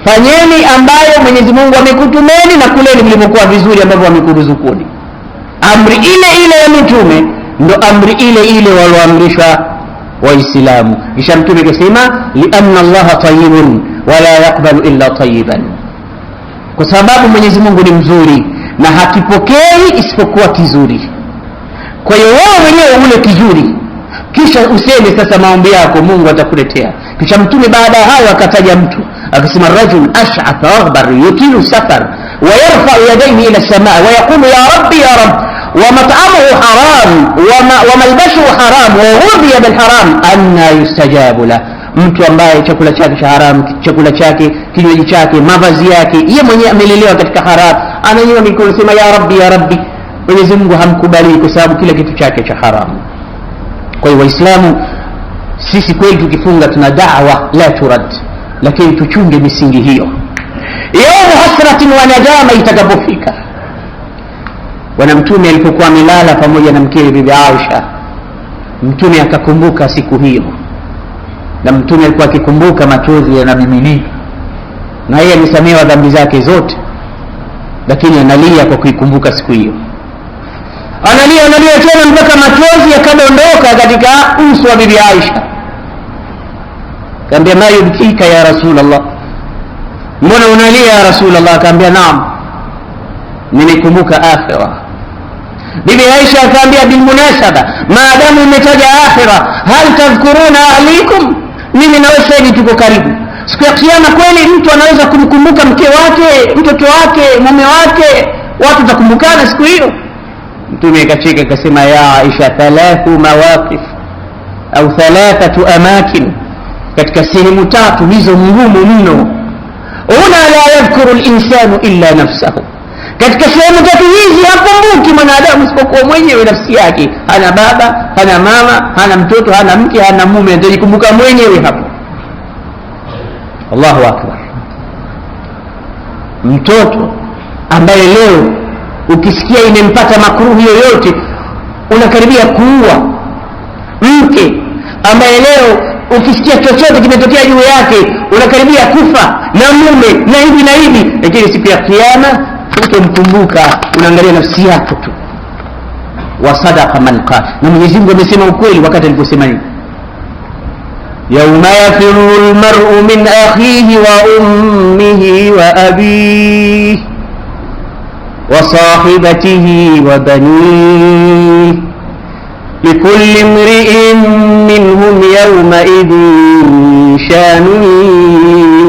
fanyeni ambayo Mwenyezi Mungu amekutumeni, na kuleni vilivyokuwa vizuri ambavyo amekuruzukuni. Amri ile ya mitume ndo amri ile walioamrishwa Waislamu. Kisha Mtume akasema, lianna Allaha tayyibun wala yaqbalu illa tayyiban, kwa sababu Mwenyezi Mungu ni mzuri na hakipokei isipokuwa kizuri. Kwa hiyo wewe mwenyewe ule kizuri, kisha useme sasa maombi yako Mungu atakuletea. Kisha Mtume baada ya hayo akataja mtu akasema rajul ash'ath aghbar yutilu safar wa yarfa'u yadayhi ila as-samaa wa yaqulu ya rabbi ya rabb wa mat'amuhu haram wa malbasuhu haram wa ghudhiya bil haram anna yustajabu la. Mtu ambaye chakula chake cha haram, chakula chake, kinywaji chake, mavazi yake, yeye mwenyewe amelelewa katika haram, ananywa mikono sema ya rabbi ya rabbi, Mwenyezi Mungu hamkubali kwa sababu kila kitu chake cha haramu. Kwa hiyo Waislamu sisi kweli tukifunga tuna da'wa la turad, lakini tuchunge misingi hiyo. Yawm hasratin wa nadama itakapofika. Bwana Mtume alipokuwa amelala pamoja na mkewe Bibi Aisha, Mtume akakumbuka siku hiyo, na Mtume alikuwa akikumbuka machozi yanamiminika, na yeye alisamehewa dhambi zake zote, lakini analia kwa kuikumbuka siku hiyo. Analia tena mpaka machozi yakadondoka katika uso wa Bibi Aisha. Kaambia ma yubkika ya Rasulullah, mbona unalia ya Rasulullah? Kaambia naam, nimekumbuka akhira. Bibi Aisha akaambia bilmunasaba, maadamu umetaja akhira, hal tadhkuruna ahlikum? Mimi na wewe sasa tuko karibu. Siku ya kiyama kweli mtu anaweza kumkumbuka mke wake, mtoto wake, mume wake, watu watakumbukana siku hiyo? Mtume akacheka akasema ya Aisha, thalathu mawaqif au thalathatu amakin, katika sehemu tatu hizo ngumu mno, una la yadhkuru al-insanu illa nafsahu, katika sehemu tatu hizi hakumbuki mwanadamu isipokuwa mwenyewe nafsi yake. Hana baba, hana mama, hana mtoto, hana mke, hana mume, atajikumbuka mwenyewe hapo. Allahu akbar. Mtoto ambaye leo ukisikia imempata makruhi yoyote unakaribia kuua, mke ambaye leo ukisikia chochote kimetokea juu yake unakaribia kufa, na mume na hivi na hivi, lakini siku ya kiyama utamkumbuka, unaangalia nafsi yako tu. Wa sadaqa man qala, na Mwenyezi Mungu amesema ukweli wakati aliposema hivi, yawma yafirru almar'u min akhihi wa ummihi wa abihi wa sahibatihi wa banihi likulli imri'in minhum yawma idhin shanun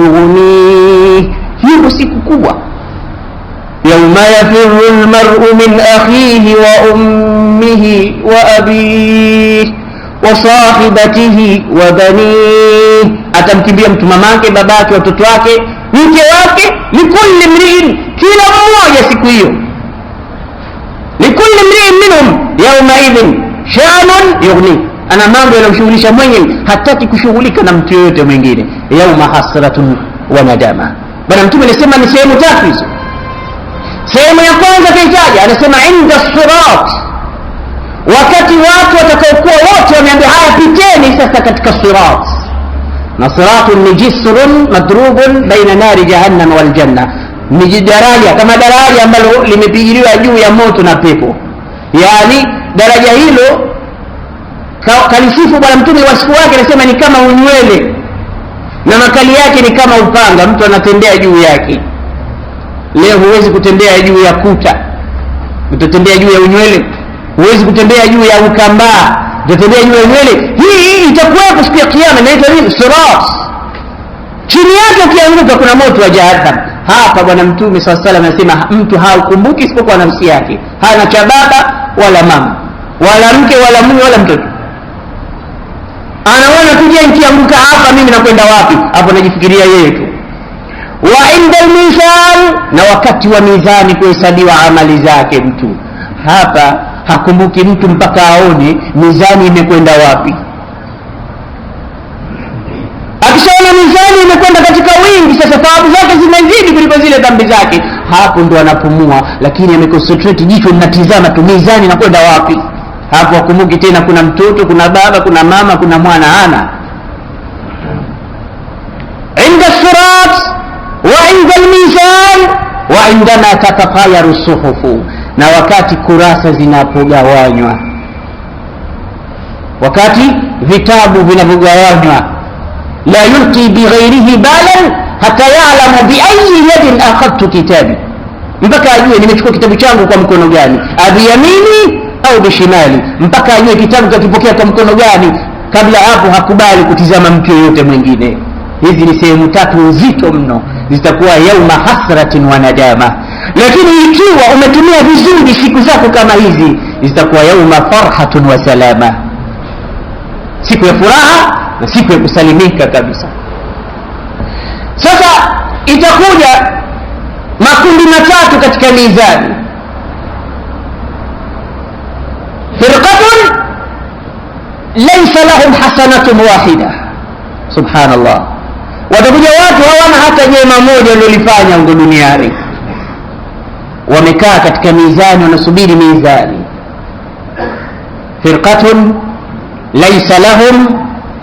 yughnihi. Hiyo siku kubwa, yawma yafirru almar'u min akhihi wa ummihi wa abihi wa sahibatihi wa banihi, atamkimbia mtu mamake, babake, watoto wake, mke wake. Likulli imri'in, kila mmoja siku hiyo, likulli imri'in minhum yawma idhin shanun yughni, ana mambo yanamshughulisha mwenyewe, hataki kushughulika na mtu yote mwingine. Yawma hasratun wa nadama. Bwana Mtume alisema ni sehemu tatu hizo. Sehemu ya kwanza kaitaja, anasema inda sirat, wakati watu watakaokuwa wote wameambia haya piteni sasa katika sirat. Na siratun ni jisrun madrubun baina nari jahannam wal janna, ni daraja kama daraja ambalo limepigiliwa juu ya moto na pepo. Yani daraja hilo kalisifu Bwana Mtume wasifu wake, anasema ni kama unywele na makali yake ni kama upanga, mtu anatembea juu yake. Leo huwezi kutembea juu ya kuta, utatembea juu ya unywele. Huwezi kutembea juu ya ukambaa, utatembea juu ya unywele. Hii itakuwa siku ya kiyama, inaitwa nini? Sirat. Chini yake ukianguka kuna moto wa jahannam. Hapa Bwana Mtume sallallahu alaihi wasallam anasema mtu haukumbuki isipokuwa nafsi yake, hana cha baba wala mama wala mke wala mume wala mtoto. Anaona kuja nikianguka hapa mimi nakwenda wapi? Hapo najifikiria yeye tu. Wa inda al-mizan, na wakati wa mizani kuhesabiwa amali zake mtu, hapa hakumbuki mtu mpaka aone mizani imekwenda wapi. Akishaona mizani imekwenda katika wingi, sasa thawabu zake zimezidi kuliko zile dhambi zake, hapo ndo anapumua, lakini ameconcentrate, jicho linatizama tu mizani inakwenda wapi. Hapo hakumbuki tena kuna mtoto, kuna baba, kuna mama, kuna mwana. Ana inda sirat wa inda al-mizan wa indama tatatayaru suhufu, na wakati kurasa zinapogawanywa, wakati vitabu vinapogawanywa. La yulqi bighairihi balan hatta ya'lamu bi ayyi yadin akhadtu kitabi, mpaka ajue nimechukua kitabu changu kwa mkono gani, abiyamini au bishimali, mpaka ajue kitabu kakipokea kwa mkono gani. Kabla hapo hakubali kutizama mtu yote mwingine. hizi ni sehemu tatu nzito mno, zitakuwa yauma hasratin wa nadama. Lakini ikiwa umetumia vizuri siku zako kama hizi, zitakuwa yauma farhatun wa salama, siku ya furaha na siku ya kusalimika kabisa. Sasa itakuja makundi matatu katika mizani. Firqatun laysa lahum hasanatun wahida, subhanallah. Watakuja watu hawana hata jema moja walilofanya huko duniani, wamekaa katika mizani wanasubiri mizani. Firqatun laysa lahum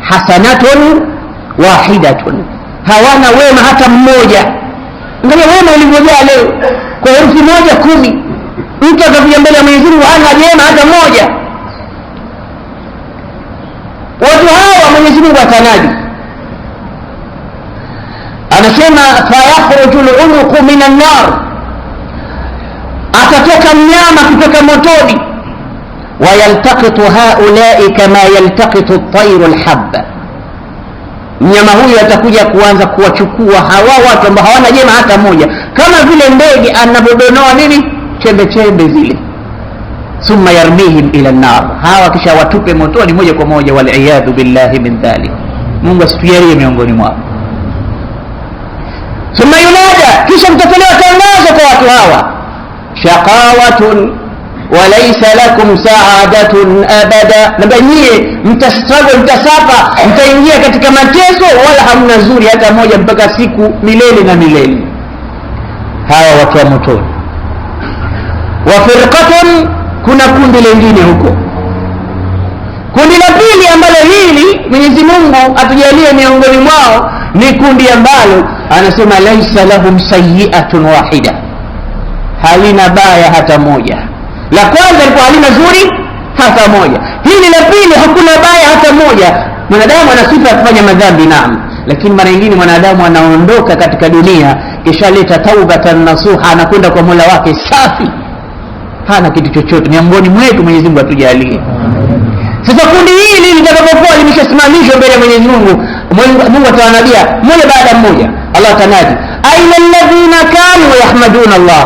hasanatun wahidatun, hawana wema hata mmoja. Angalia wema ulivyojaa leo, kwa herufi moja 10. Mtu atakuja mbele ya Mwenyezi Mungu hana jema hata moja. Watu hawa Mwenyezi Mungu atanaji, anasema fayakhruju al-unuqu min an-nar, atatoka mnyama kutoka motoni. Wayaltaqitu haula'i kama yaltaqitu at-tayru al-habba, mnyama huyu atakuja kuanza kuwachukua hawa watu ambao hawana jema hata moja, kama vile ndege anabodonoa nini, chembe chembe zile. Thumma yarmihim ila an-nar, hawa kisha watupe motoni moja kwa moja. Wal iyadhu billahi min dhalik, Mungu asitujalie miongoni mwao. Thumma yunada, kisha mtatolewa tangazo kwa watu hawa, shaqawatun walaysa lakum sa'adatun abada, na nyie mtastruggle, mtasafa, mtaingia katika mateso, wala hamna zuri hata moja mpaka siku milele na milele. Hawa watu wa motoni. Wa firqatun, kuna kundi lingine huko, kundi la pili ambalo hili Mwenyezi Mungu atujalie miongoni mwao, ni kundi ambalo anasema laysa lahum sayyi'atun wahida, halina baya hata moja. La kwanza ilikuwa halina zuri hata moja, hili la pili hakuna baya hata moja. Mwanadamu ana sifa ya kufanya madhambi, naam, lakini mara nyingine mwanadamu anaondoka katika dunia kisha leta taubatan nasuha, anakwenda kwa Mola wake safi, hana kitu chochote. Miongoni mwetu Mwenyezi Mungu atujalie. Sasa kundi hili litakapokuwa limeshasimamishwa mbele ya Mwenyezi Mungu, Mungu atawanabia mmoja baada mmoja. Allah tanaji, aina alladhina kanu yahmaduna Allah,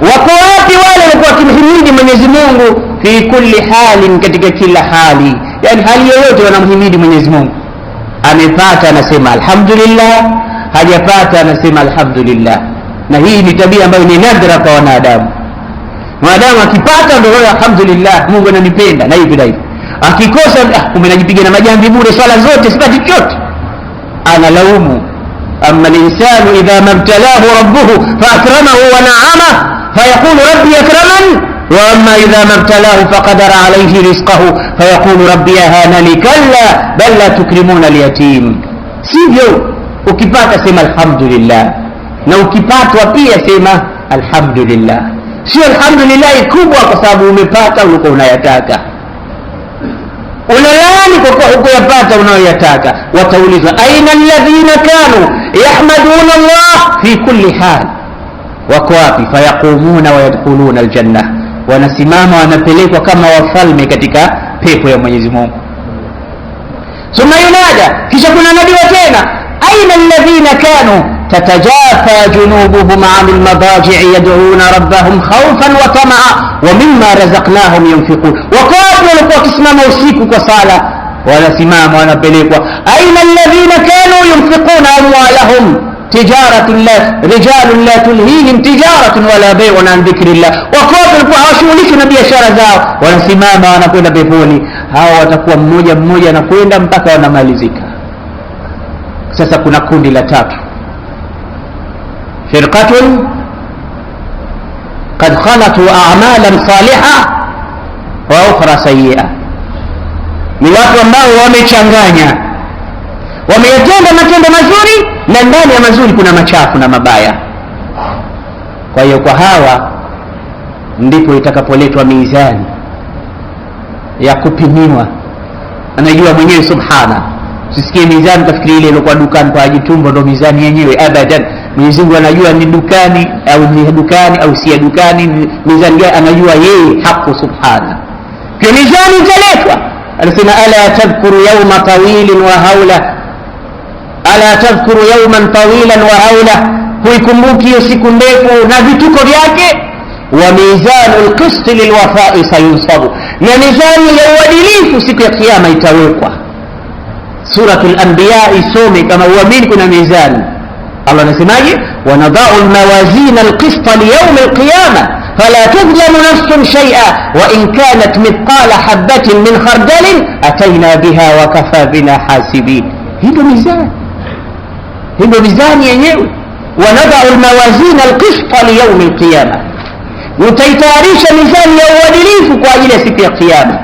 wako wapi wale walikuwa wakimhimidi Mwenyezi Mungu fi kulli halin, katika kila hali, yani hali yoyote wanamhimidi Mwenyezi Mungu. Amepata anasema alhamdulillah, hajapata anasema alhamdulillah. Na hii ni tabia ambayo ni nadra kwa wanadamu. Mwanadamu akipata ndio alhamdulillah, Mungu ananipenda na hivi na hivi. Akikosa umenajipiga na majambi bure, swala zote sipati chochote, analaumu. Amma al-insanu idha mabtalahu rabbuhu faakramahu wa na'ama fayaqulu rabbi akraman, wa amma idha mabtalahu faqadara alayhi rizqahu fayaqulu rabbi ahanani, kalla bal la tukrimuna al-yatim. Sivyo, ukipata sema alhamdulillah, na ukipatwa pia sema alhamdulillah. Sio alhamdulillah kubwa kwa sababu umepata ulikuwa unayataka, unalani kwa kuwa hukuyapata unayoyataka. Wataulizwa aina alladhina kanu yahmaduna Allah fi kulli hal, wako wapi? Fayaqumuna wa yadkhuluna aljanna, wanasimama wanapelekwa kama wafalme katika pepo ya Mwenyezi Mungu. Thumma yunada, kisha kuna nadiwa tena, aina alladhina kanu tatajafa junubuhum 'anil madaji'i yad'una rabbahum khawfan wa tama'a wa mimma razaqnahum yunfiqun. Wakati walikuwa wakisimama usiku kwa sala, wanasimama wanapelekwa, aina alladhina kanu yunfiquna amwalahum tijaratun la rijalun la tulhihim tijaratun wala bay'un an dhikrillah. Wakati walikuwa hawashughuliki na biashara zao, wanasimama wanakwenda peponi. Hao watakuwa mmoja mmoja na kwenda mpaka wanamalizika. Sasa kuna kundi la tatu, firqatun qad khalatu a'malan salihah wa ukhra sayyi'ah, ni watu ambao wamechanganya, wameyatenda matendo mazuri na ndani ya mazuri kuna machafu na mabaya. Kwa hiyo kwa hawa ndipo itakapoletwa mizani ya kupimiwa. Anajua mwenyewe subhana, usisikie mizani kafikiri ile iliyokuwa dukani kwa ajitumbo ndio mizani yenyewe, abadan. Mwenyezi Mungu anajua ni dukani au ni dukani au si dukani, mizani gani anajua yeye hapo subhana. Kwa mizani italetwa, anasema ala tadhkuru yawma tawilin wa haula, ala tadhkuru yawman tawilan wa hawla, huikumbuki hiyo siku ndefu na vituko vyake. Wa mizanul qist lilwafa'i sayunsabu, na mizani ya uadilifu siku ya kiyama itawekwa. Suratul Anbiya isome kama uamini kuna mizani. Allah anasemaje? wa nadau almawazin alqist liyawm alqiyamah fala tudlamu nafsun shay'a wa in kanat mithqala habatin min khardalin atayna biha wa kafa bina hasibin. Hiyo mizani, hiyo mizani yenyewe. wa nadau almawazin alqist liyawm alqiyamah, utaitayarisha mizani ya uadilifu kwa ajili ya siku ya kiyama.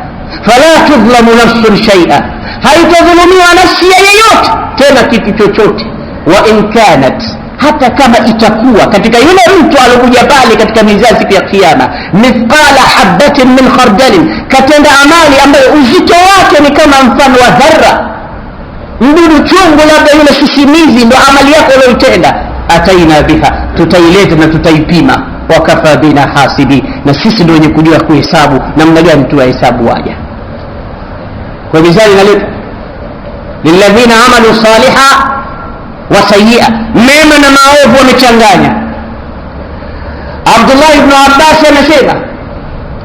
fala tudlamu nafsun shay'a, haitadhulumiwa nafsi yeyote tena kitu chochote. wa in kanat, hata kama itakuwa katika yule mtu alokuja pale katika mizani siku ya kiyama, mithqala habatin min khardalin, katenda amali ambayo uzito wake ni kama mfano wa dharra, mdudu chungu, labda yule sisimizi ndio amali yako uliyotenda. Ataina biha, tutaileta na tutaipima. Wakafa bina hasibi, na sisi ndio wenye kujua kuhesabu namna gani tuwahesabu waja. Kwa mizani naleta lilladhina amalu saliha wa sayyi'a, mema na maovu wamechanganya. Abdullah ibn Abbas anasema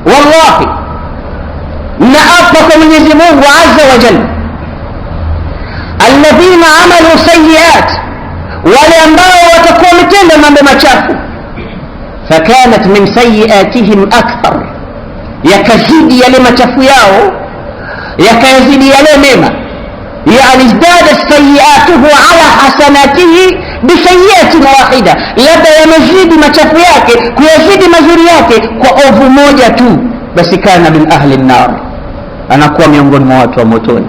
wallahi, naapa kwa Mwenyezi Mungu azza wa jalla, alladhina amalu sayyi'at, wale ambao watakuwa wametenda mambo machafu, fakanat min sayyi'atihim akthar, yakazidi yale machafu yao yakazidi yale mema. Yani izdadat sayyi'atuhu ala hasanatihi bisayyi'atin wahida, labda yamezidi machafu yake kuyazidi mazuri yake kwa ovu moja tu, basi kana min ahli an-nar, anakuwa miongoni mwa watu wa motoni.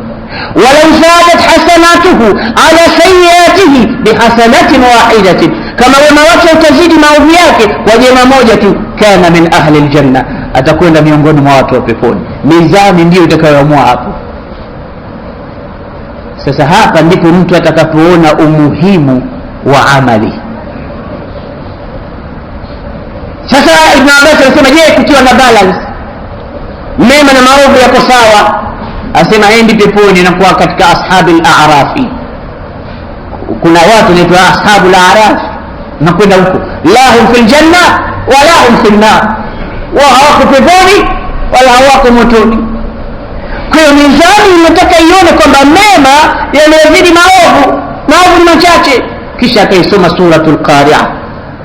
walau zadat hasanatuhu ala sayyi'atihi bihasanatin wahidatin, kama wema wake utazidi maovu yake kwa jema moja tu, kana min ahli aljanna, atakwenda miongoni mwa watu wa peponi. Mizani ndio itakayoamua hapo. Sasa hapa ndipo mtu atakapoona umuhimu wa amali. Sasa Ibn Abbas anasema, je, kukiwa na balance, mema na maovu yako sawa, asema endi peponi na kuwa katika ashabul a'rafi. Kuna watu wanaitwa ashabul a'raf, na kwenda huko, lahum fil janna wa lahum fil nar, wa hawako peponi wala hawako motoni. Kwa hiyo mizani inataka ione kwamba mema yanazidi maovu, maovu ni machache. Kisha akaisoma suratul Qari'ah,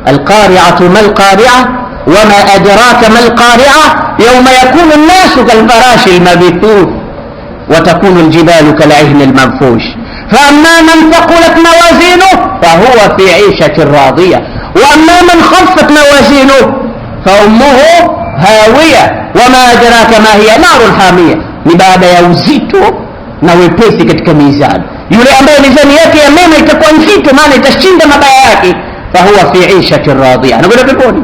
alqari'atu mal qari'ah wama adraka mal qari'ah yawma yakunu an-nasu kal farashi al-mabthuth wa takunu al-jibalu kal 'ihni al-manfush فأما من ثقلت موازينه فهو في عيشة راضية وأما من خفت موازينه فأمه هاوية وما أدراك ما هي نار حامية. ni baada ya uzito na wepesi katika mizani. Yule ambaye mizani yake ya mema itakuwa nzito, maana itashinda mabaya yake, fahuwa fi 'ishatin radhiya, anakwenda peponi.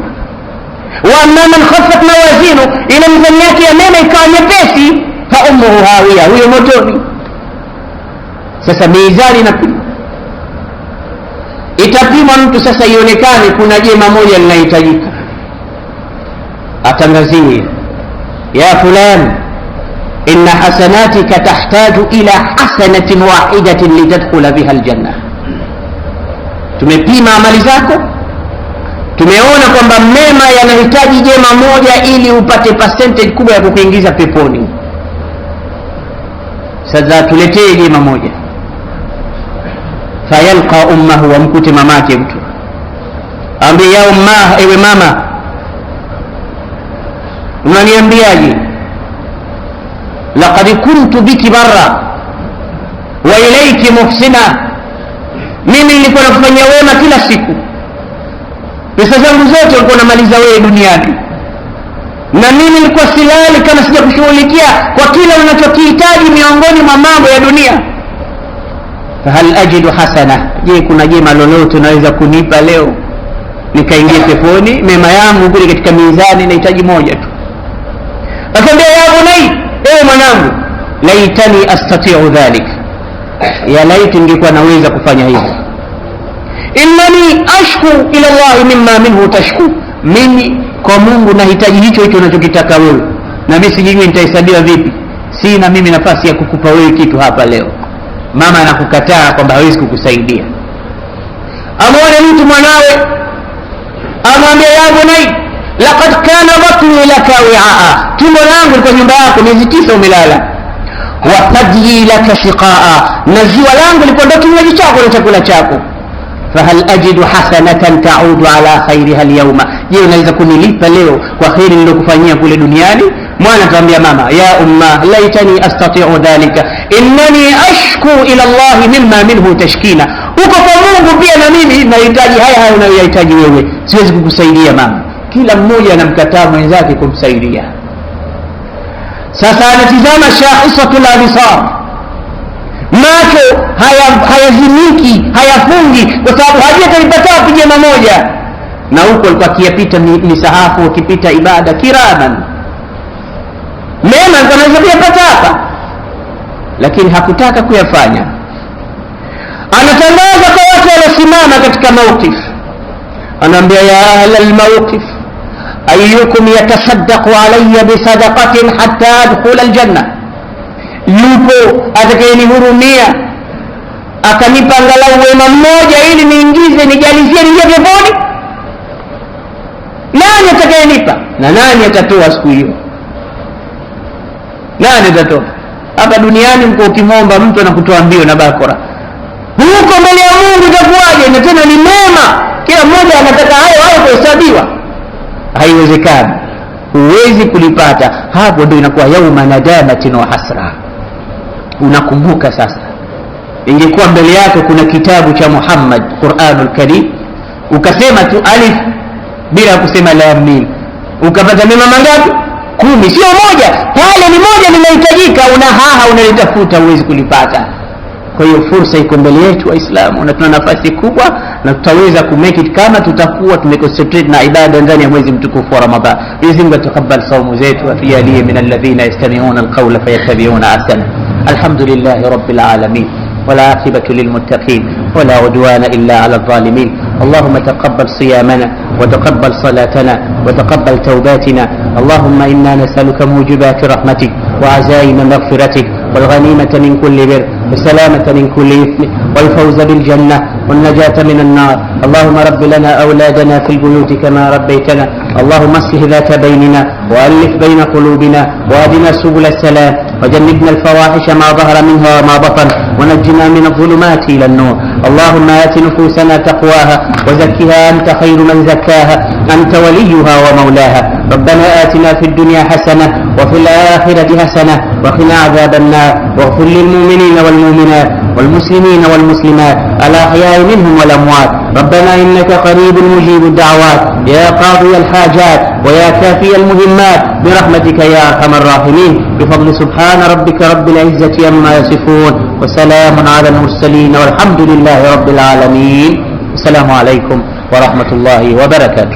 Wa amma man khaffat mawazinu, ila mizani yake ya mema ikawa nyepesi, fa ummuhu hawiya, huyo motoni. Sasa mizani inapimwa, itapimwa mtu sasa ionekane kuna jema moja linahitajika, atangaziwe, ya fulani inna hasanatika tahtaju ila hasanatin wahidatin litadkhula biha aljanna. Tumepima amali zako, tumeona kwamba mema yanahitaji jema moja ili upate percentage kubwa ya kukuingiza peponi. Sasa tuletee jema moja. Fayalqa ummahu, wa mkute mamake mtu, ambie ya umma, ewe mama, unaniambiaje? laqad kuntu biki barra wa ilayki muhsina, mimi nilikuwa nakufanyia wema kila siku, pesa zangu zote ulikuwa unamaliza wewe duniani, na mimi nilikuwa silali kama sijakushughulikia kwa kila unachokihitaji miongoni mwa mambo ya dunia. Fahal ajidu hasana, je, kuna jema lolote unaweza kunipa leo nikaingia peponi? Mema yangu kule katika mizani inahitaji moja tu. Akamwambia, ya bunai, ewe mwanangu, laitani astati'u dhalik, ya laiti ningekuwa naweza kufanya hivyo. Innani ashku ila Allah mimma minhu tashku, mimi kwa Mungu nahitaji hicho unachokitaka wewe, na mimi sijui nitahesabiwa vipi, sina mimi nafasi ya kukupa wewe kitu hapa leo. mama anakukataa kwamba hawezi kukusaidia. Amwone mtu mwanawe amwambia ya bunai laqad kana batni laka wi'aa, tumbo langu liko nyumba yako miezi 9 umelala, wa tadyi laka shiqaa, na ziwa langu liko ndo kinywaji chako na chakula chako, fahal ajidu hasanatan ta'udu ala khairiha al-yawma, je unaweza kunilipa leo kwa khairi nilokufanyia kule duniani? Mwana atamwambia mama ya umma laitani astati'u dhalika innani ashku ila Allah mimma minhu tashkina, uko kwa Mungu pia na mimi nahitaji haya unayohitaji wewe, siwezi kukusaidia mama. Kila mmoja anamkataa mwenzake kumsaidia. Sasa anatizama shahisatul absar, macho hayazimiki hayafungi kwa sababu hajatalipata pija moja, na huko alikuwa akiyapita misahafu akipita ibada kiraman mema anaweza kuyapata hapa, lakini hakutaka kuyafanya. Anatangaza kwa watu waliosimama katika mawqif, anaambia ya ahla almawqif ayyukum yatasaddaqu alayya bisadaqatin hatta adkhula aljanna, yupo atakayenihurumia akanipa angalau wema mmoja ili niingize nijalizie nije peponi? Nani atakayenipa na nani atatoa siku hiyo? Nani atatoa? Hapa duniani mko ukimwomba mtu anakutoa mbio na bakora, huko mbele ya Mungu itakuwaje? Na tena ni mema, kila mmoja anataka hayo kuhesabiwa. Haiwezekani, huwezi kulipata. Hapo ndio inakuwa yauma nadamatin wa hasra. Unakumbuka sasa, ingekuwa mbele yako kuna kitabu cha Muhammad Qur'anul Karim, ukasema tu alif bila kusema lam mim, ukapata mema mangapi? 10, sio moja. Pale ni moja linahitajika, unahaha unalitafuta, huwezi kulipata. Kwa hiyo fursa iko mbele yetu Waislamu, na tuna nafasi kubwa, na tutaweza kumake it kama tutakuwa tumeconcentrate na ibada ndani ya mwezi mtukufu wa Ramadhan. Mwenyezi Mungu atakubali saumu zetu, afiyalie min alladhina yastami'una alqawla fayattabi'una ahsana. Alhamdulillahi rabbil alamin, wala aqibatu lilmuttaqin, wala udwana illa ala adh-dhalimin. اللهم تقبل صيامنا وتقبل صلاتنا وتقبل توباتنا. اللهم إنا نسألك موجبات رحمتك وعزائم مغفرتك والغنيمة من كل بر والسلامة من كل إثم والفوز بالجنة والنجاة من النار. اللهم رب لنا أولادنا في البيوت كما ربيتنا. اللهم اصلح ذات بيننا وألف بين قلوبنا وأهدنا سبل السلام وجنبنا الفواحش ما ظهر منها وما بطن ونجنا من الظلمات إلى النور. اللهم آت نفوسنا تقواها وزكها أنت خير من زكاها أنت وليها ومولاها. ربنا آتنا في الدنيا حسنة وفي الآخرة حسنة وقنا عذاب النار. واغفر للمؤمنين والمؤمنات والمسلمين والمسلمات الأحياء منهم والأموات. ربنا إنك قريب مجيب الدعوات يا قاضي الحاجات ويا كافي المهمات برحمتك يا أرحم الراحمين. بفضل سبحان ربك رب العزة عما يصفون وسلام على المرسلين والحمد لله رب العالمين. السلام عليكم ورحمة الله وبركاته.